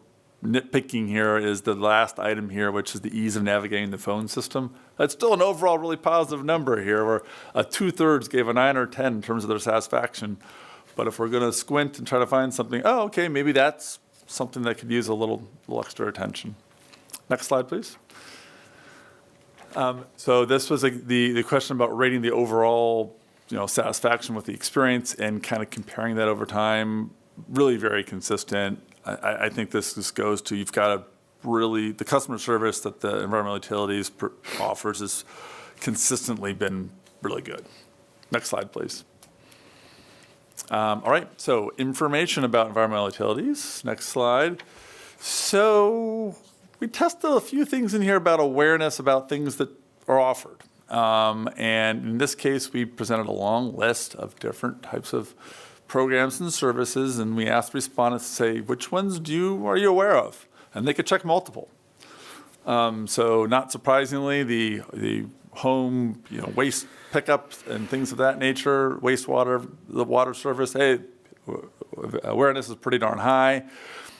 nitpicking here, is the last item here, which is the ease of navigating the phone system. That's still an overall really positive number here, where 2/3 gave a 9 or 10 in terms of their satisfaction. But if we're going to squint and try to find something, oh, okay, maybe that's something that could use a little extra attention. Next slide, please. So this was the question about rating the overall satisfaction with the experience and kind of comparing that over time. Really very consistent. I think this just goes to you've got to really, the customer service that the environmental utilities offers has consistently been really good. Next slide, please. All right, so information about environmental utilities. Next slide. So we tested a few things in here about awareness about things that are offered. And in this case, we presented a long list of different types of programs and services, and we asked respondents to say, which ones are you aware of? And they could check multiple. So not surprisingly, the home waste pickup and things of that nature, wastewater, the water service, hey, awareness is pretty darn high.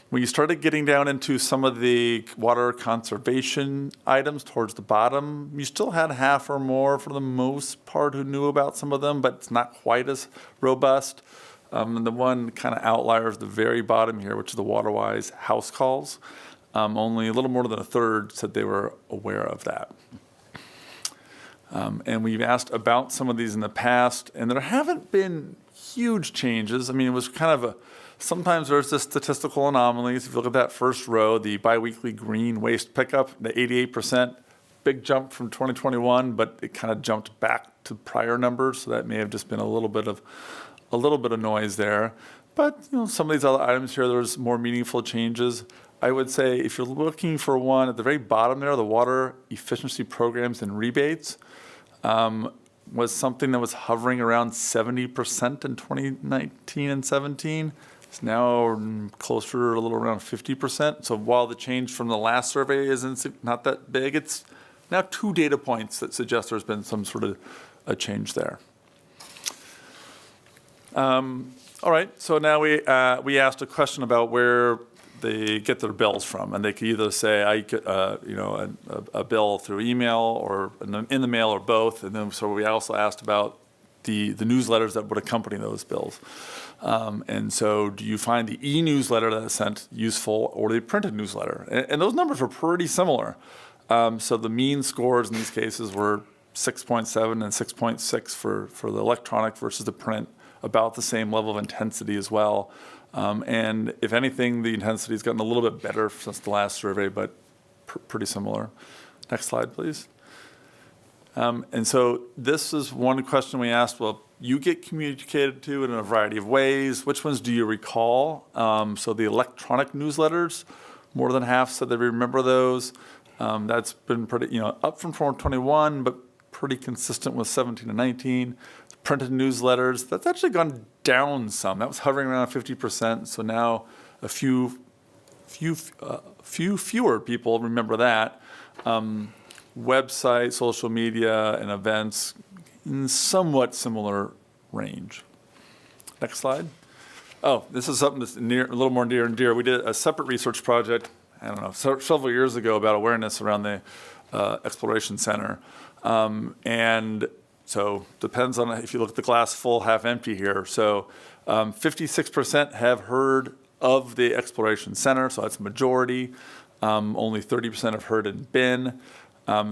When you started getting down into some of the water conservation items towards the bottom, you still had half or more for the most part who knew about some of them, but it's not quite as robust. And the one kind of outlier is the very bottom here, which is the WaterWise house calls. Only a little more than 1/3 said they were aware of that. And we've asked about some of these in the past, and there haven't been huge changes. I mean, it was kind of sometimes there's just statistical anomalies. If you look at that first row, the biweekly green waste pickup, the 88%, big jump from 2021, but it kind of jumped back to prior numbers, so that may have just been a little bit of noise there. But some of these other items here, there's more meaningful changes. I would say if you're looking for one at the very bottom there, the water efficiency programs and rebates was something that was hovering around 70% in 2019 and 17. It's now closer, a little around 50%. So while the change from the last survey isn't not that big, it's now 2 data points that suggest there's been some sort of a change there. All right, so now we asked a question about where they get their bills from, and they could either say I get a bill through email or in the mail or both, and then so we also asked about the newsletters that would accompany those bills. And so do you find the e-newsletter that is sent useful or the printed newsletter? And those numbers were pretty similar. So the mean scores in these cases were 6.7 and 6.6 for the electronic versus the print, about the same level of intensity as well. And if anything, the intensity has gotten a little bit better since the last survey, but pretty similar. Next slide, please. And so this is one question we asked, well, you get communicated to in a variety of ways. Which ones do you recall? So the electronic newsletters, more than half said they remember those. That's been pretty, up from 2021, but pretty consistent with 17 and 19. Printed newsletters, that's actually gone down some. That was hovering around 50%. So now a few fewer people remember that. Website, social media, and events in somewhat similar range. Next slide. Oh, this is something that's a little more near and dear. We did a separate research project, I don't know, several years ago about awareness around the Exploration Center. And so depends on if you look at the glass full, half empty here. So 56% have heard of the Exploration Center, so that's a majority. Only 30% have heard and been.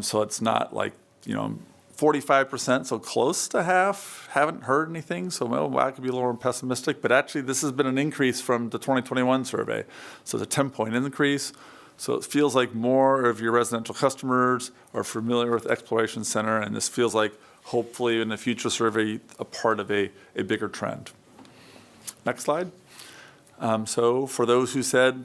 So it's not like, 45%, so close to half haven't heard anything. So I could be a little more pessimistic, but actually this has been an increase from the 2021 survey. So it's a 10-point increase. So it feels like more of your residential customers are familiar with Exploration Center, and this feels like hopefully in the future survey a part of a bigger trend. Next slide. So for those who said,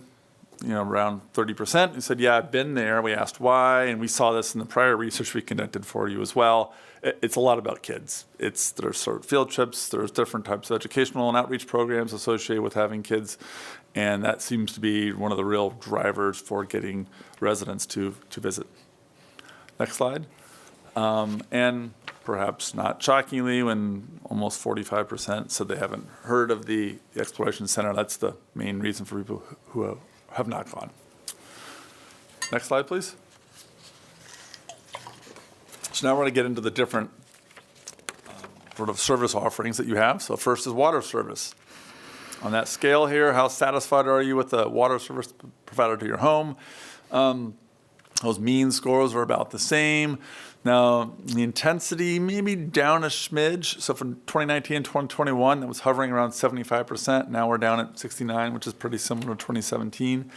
around 30% who said, yeah, I've been there. We asked why, and we saw this in the prior research we conducted for you as well. It's a lot about kids. There's sort of field trips, there's different types of educational and outreach programs associated with having kids, and that seems to be one of the real drivers for getting residents to visit. Next slide. And perhaps not shockingly, when almost 45% said they haven't heard of the Exploration Center, that's the main reason for people who have not gone. Next slide, please. So now we're going to get into the different sort of service offerings that you have. So first is water service. On that scale here, how satisfied are you with the water service provided to your home? Those mean scores are about the same. Now, the intensity may be down a smidge. So from 2019 and 2021, that was hovering around 75%. Now we're down at 69, which is pretty similar to 2017.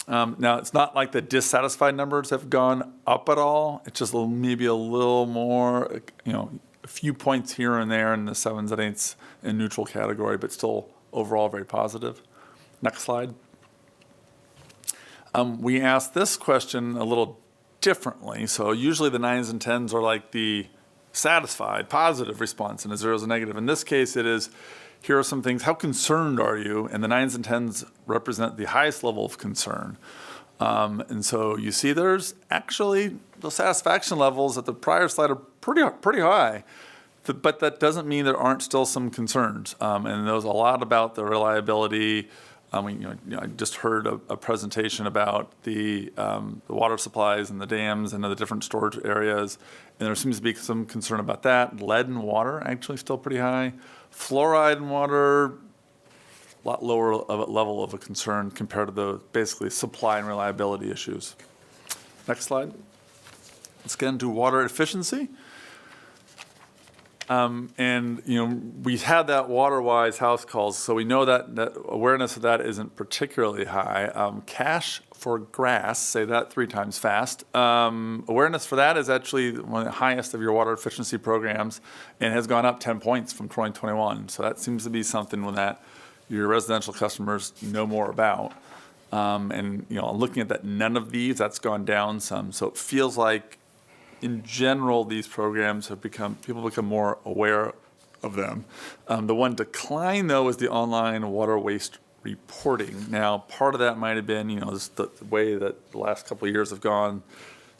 Now, it's not like the dissatisfied numbers have gone up at all. It's just maybe a little more, a few points here and there in the 7s and 8s in neutral category, but still overall very positive. Next slide. We asked this question a little differently. So usually the 9s and 10s are like the satisfied, positive response, and the 0s are negative. In this case, it is, here are some things, how concerned are you? And the 9s and 10s represent the highest level of concern. And so you see there's actually, the satisfaction levels at the prior slide are pretty high. But that doesn't mean there aren't still some concerns. And there's a lot about the reliability. I just heard a presentation about the water supplies and the dams and the different storage areas, and there seems to be some concern about that. Lead in water actually still pretty high. Fluoride in water, a lot lower of a level of a concern compared to the basically supply and reliability issues. Next slide. Let's get into water efficiency. And we had that WaterWise house calls, so we know that awareness of that isn't particularly high. Cash for grass, say that 3 times fast. Awareness for that is actually one of the highest of your water efficiency programs and has gone up 10 points from 2021. So that seems to be something that your residential customers know more about. And, looking at that, none of these, that's gone down some. So it feels like, in general, these programs have people become more aware of them. The one decline, though, is the online water waste reporting. Now, part of that might have been, just the way that the last couple of years have gone.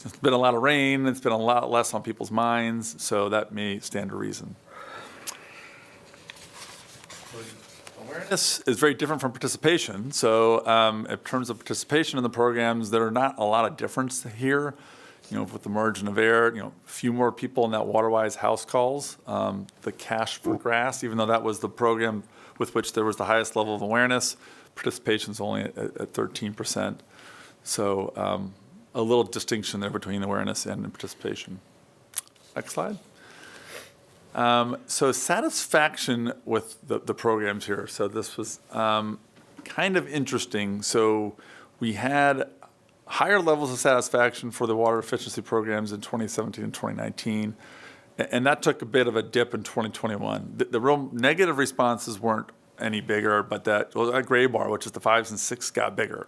It's been a lot of rain. It's been a lot less on people's minds. So that may stand to reason. Awareness is very different from participation. So in terms of participation in the programs, there are not a lot of difference here. With the margin of error, a few more people in that WaterWise house calls. The Cash for Grass, even though that was the program with which there was the highest level of awareness, participation is only at 13%. So a little distinction there between awareness and participation. Next slide. So satisfaction with the programs here. So this was kind of interesting. So we had higher levels of satisfaction for the water efficiency programs in 2017 and 2019, and that took a bit of a dip in 2021. The real negative responses weren't any bigger, but that gray bar, which is the 5s and 6s, got bigger.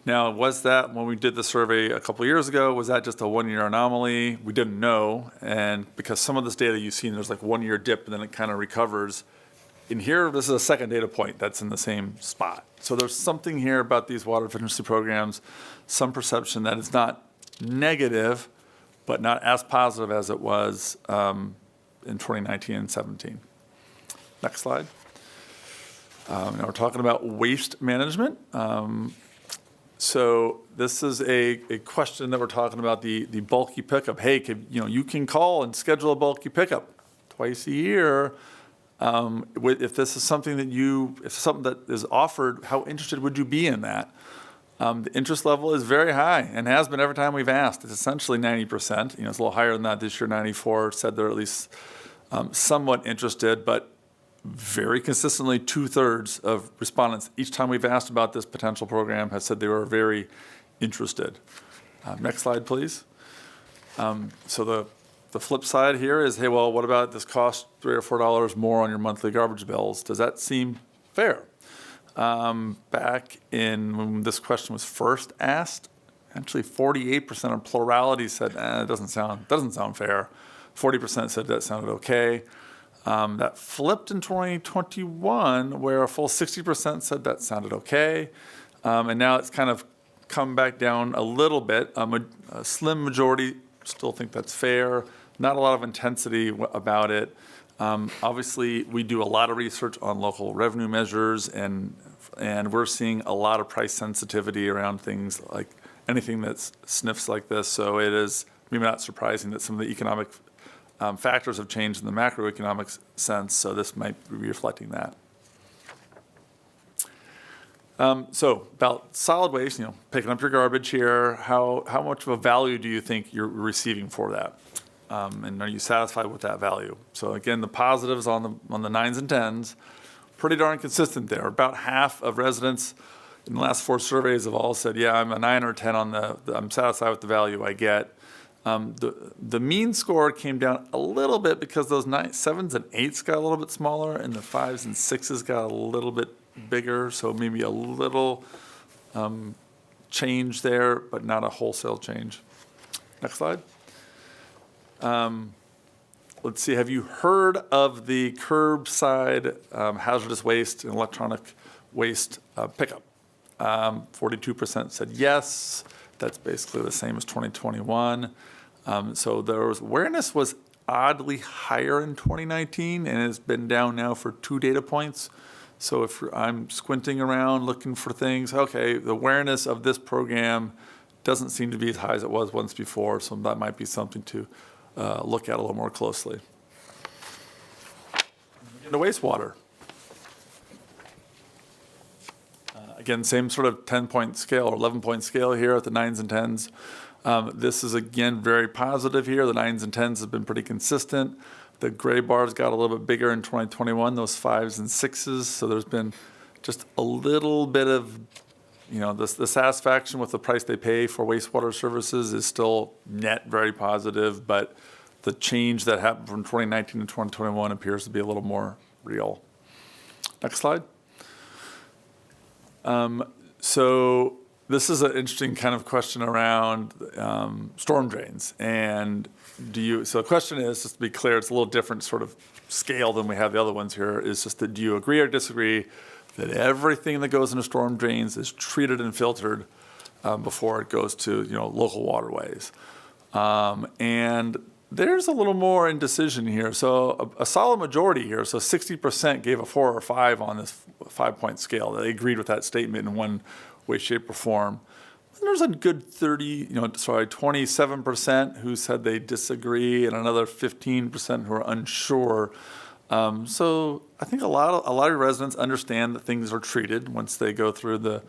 Now, was that, when we did the survey a couple of years ago, was that just a one-year anomaly? We didn't know, and because some of this data you've seen, there's like 1 year dip, and then it kind of recovers. In here, this is a second data point that's in the same spot. So there's something here about these water efficiency programs, some perception that it's not negative, but not as positive as it was in 2019 and 17. Next slide. Now we're talking about waste management. So this is a question that we're talking about, the bulky pickup. Hey, you can call and schedule a bulky pickup twice a year. If this is something that is offered, how interested would you be in that? The interest level is very high and has been every time we've asked. It's essentially 90%. It's a little higher than that this year. 94 said they're at least somewhat interested, but very consistently 2/3 of respondents each time we've asked about this potential program have said they were very interested. Next slide, please. So the flip side here is, hey, well, what about this cost $3 or $4 more on your monthly garbage bills? Does that seem fair? Back when this question was first asked, actually 48% of plurality said, it doesn't sound fair. 40% said that sounded okay. That flipped in 2021, where a full 60% said that sounded okay. And now it's kind of come back down a little bit. A slim majority still think that's fair. Not a lot of intensity about it. Obviously, we do a lot of research on local revenue measures, and we're seeing a lot of price sensitivity around things like anything that sniffs like this. So it is maybe not surprising that some of the economic factors have changed in the macroeconomic sense. So this might be reflecting that. So about solid waste, picking up your garbage here, how much of a value do you think you're receiving for that? And are you satisfied with that value? So again, the positives on the 9s and 10s, pretty darn consistent there. About half of residents in the last 4 surveys have all said, yeah, I'm a 9 or 10 on I'm satisfied with the value I get. The mean score came down a little bit because those 7s and 8s got a little bit smaller, and the 5s and 6s got a little bit bigger, so maybe a little change there, but not a wholesale change. Next slide. Let's see, have you heard of the curbside hazardous waste and electronic waste pickup? 42% said yes. That's basically the same as 2021. So awareness was oddly higher in 2019 and has been down now for 2 data points. So if I'm squinting around looking for things, okay, the awareness of this program doesn't seem to be as high as it was once before, so that might be something to look at a little more closely. Into wastewater. Again, same sort of 10-point scale or 11-point scale here at the 9s and 10s. This is, again, very positive here. The 9s and 10s have been pretty consistent. The gray bars got a little bit bigger in 2021, those 5s and 6s. So there's been just a little bit of, the satisfaction with the price they pay for wastewater services is still net very positive, but the change that happened from 2019 to 2021 appears to be a little more real. Next slide. So this is an interesting kind of question around storm drains. And so the question is, just to be clear, it's a little different sort of scale than we have the other ones here, is just that do you agree or disagree that everything that goes into storm drains is treated and filtered before it goes to, local waterways? And there's a little more indecision here. So a solid majority here, so 60% gave a 4 or 5 on this 5-point scale. They agreed with that statement in one way, shape, or form. And there's a good 27% who said they disagree, and another 15% who are unsure. So I think a lot of residents understand that things are treated once they go through the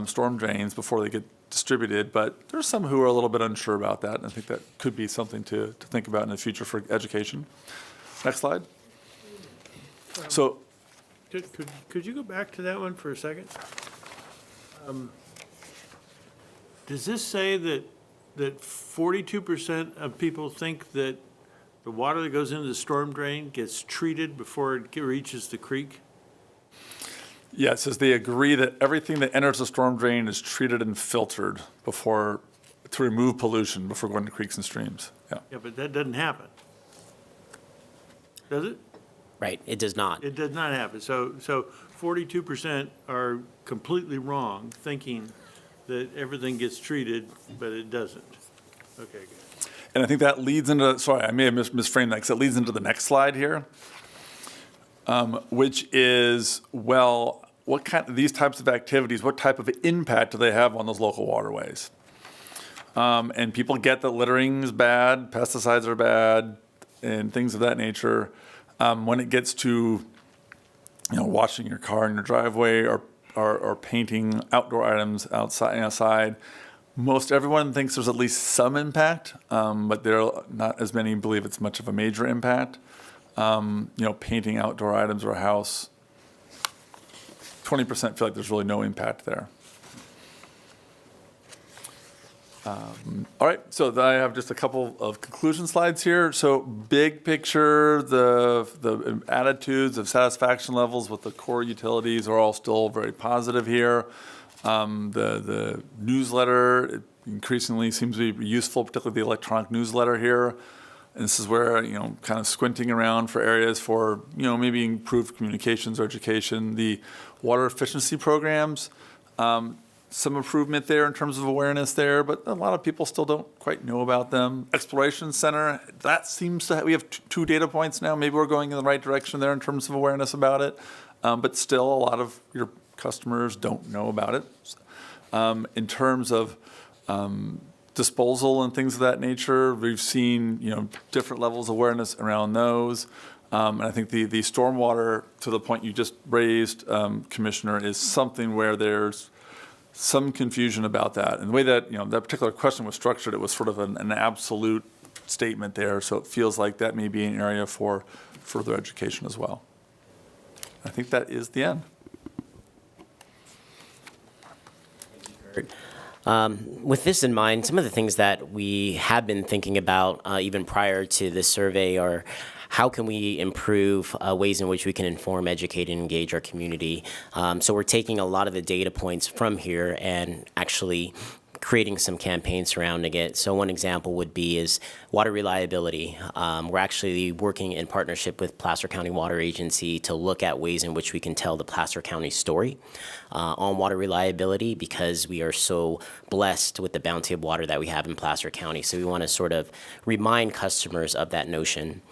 storm drains before they get distributed, but there's some who are a little bit unsure about that, and I think that could be something to think about in the future for education. Next slide. So, Could you go back to that one for a second? Does this say that 42% of people think that the water that goes into the storm drain gets treated before it reaches the creek? yeah, it says they agree that everything that enters the storm drain is treated and filtered to remove pollution before going to creeks and streams. Yeah. Yeah, but that doesn't happen. Does it? Right, it does not. It does not happen. So 42% are completely wrong, thinking that everything gets treated, but it doesn't. Okay, good. And I think that leads into, sorry, I may have misframed that, because it leads into the next slide here, which is, well, what kind of these types of activities, what type of impact do they have on those local waterways? And people get that littering is bad, pesticides are bad, and things of that nature. When it gets to, washing your car in your driveway or painting outdoor items outside, most everyone thinks there's at least some impact, but there are not as many believe it's much of a major impact. Painting outdoor items or a house, 20% feel like there's really no impact there. All right, so I have just a couple of conclusion slides here. So big picture, the attitudes of satisfaction levels with the core utilities are all still very positive here. The newsletter increasingly seems to be useful, particularly the electronic newsletter here. And this is where, kind of squinting around for areas for, maybe improved communications or education. The water efficiency programs, some improvement there in terms of awareness there, but a lot of people still don't quite know about them. Exploration Center, that seems to we have two data points now. Maybe we're going in the right direction there in terms of awareness about it, but still a lot of your customers don't know about it. In terms of disposal and things of that nature, we've seen different levels of awareness around those. And I think the stormwater, to the point you just raised, Commissioner, is something where there's some confusion about that. And the way that that particular question was structured, it was sort of an absolute statement there. So it feels like that may be an area for further education as well. I think that is the end. With this in mind, some of the things that we have been thinking about even prior to this survey are how can we improve ways in which we can inform, educate, and engage our community. So we're taking a lot of the data points from here and actually creating some campaigns surrounding it. So one example would be water reliability. We're actually working in partnership with Placer County Water Agency to look at ways in which we can tell the Placer County story on water reliability, because we are so blessed with the bounty of water that we have in Placer County. So we want to sort of remind customers of that notion.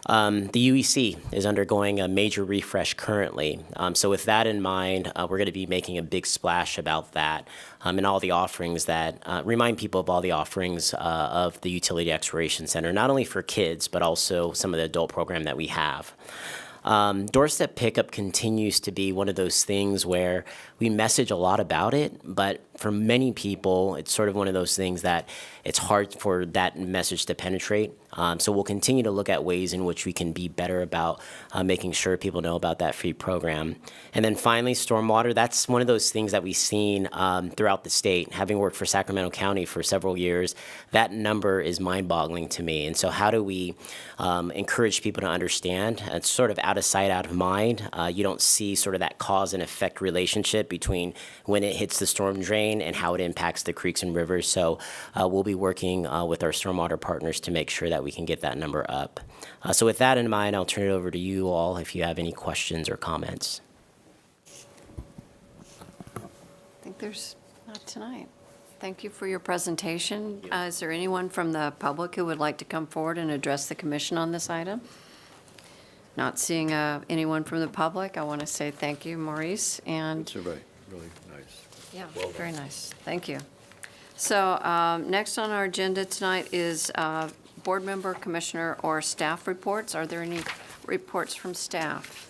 The UEC is undergoing a major refresh currently. So with that in mind, we're going to be making a big splash about that and all the offerings that remind people of all the offerings of the Utility Exploration Center, not only for kids, but also some of the adult program that we have. Doorstep pickup continues to be one of those things where we message a lot about it, but for many people, it's sort of one of those things that it's hard for that message to penetrate. So we'll continue to look at ways in which we can be better about making sure people know about that free program. And then finally, stormwater, that's one of those things that we've seen throughout the state. Having worked for Sacramento County for several years, that number is mind-boggling to me. And so how do we encourage people to understand? It's sort of out of sight, out of mind. You don't see sort of that cause and effect relationship between when it hits the storm drain and how it impacts the creeks and rivers. So we'll be working with our stormwater partners to make sure that we can get that number up. So with that in mind, I'll turn it over to you all if you have any questions or comments. I think there's not tonight. Thank you for your presentation. Is there anyone from the public who would like to come forward and address the commission on this item? Not seeing anyone from the public, I want to say thank you, Maurice, and Good survey, really nice. yeah, very nice. Thank you. So next on our agenda tonight is board member, commissioner, or staff reports. Are there any reports from staff?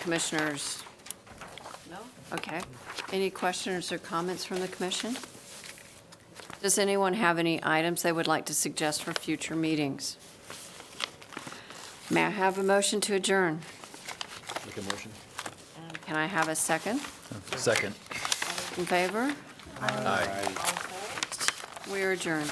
Commissioners? No? Okay. Any questions or comments from the commission? Does anyone have any items they would like to suggest for future meetings? May I have a motion to adjourn? Make a motion? Can I have a second? Second. In favor? Aye. We are adjourned.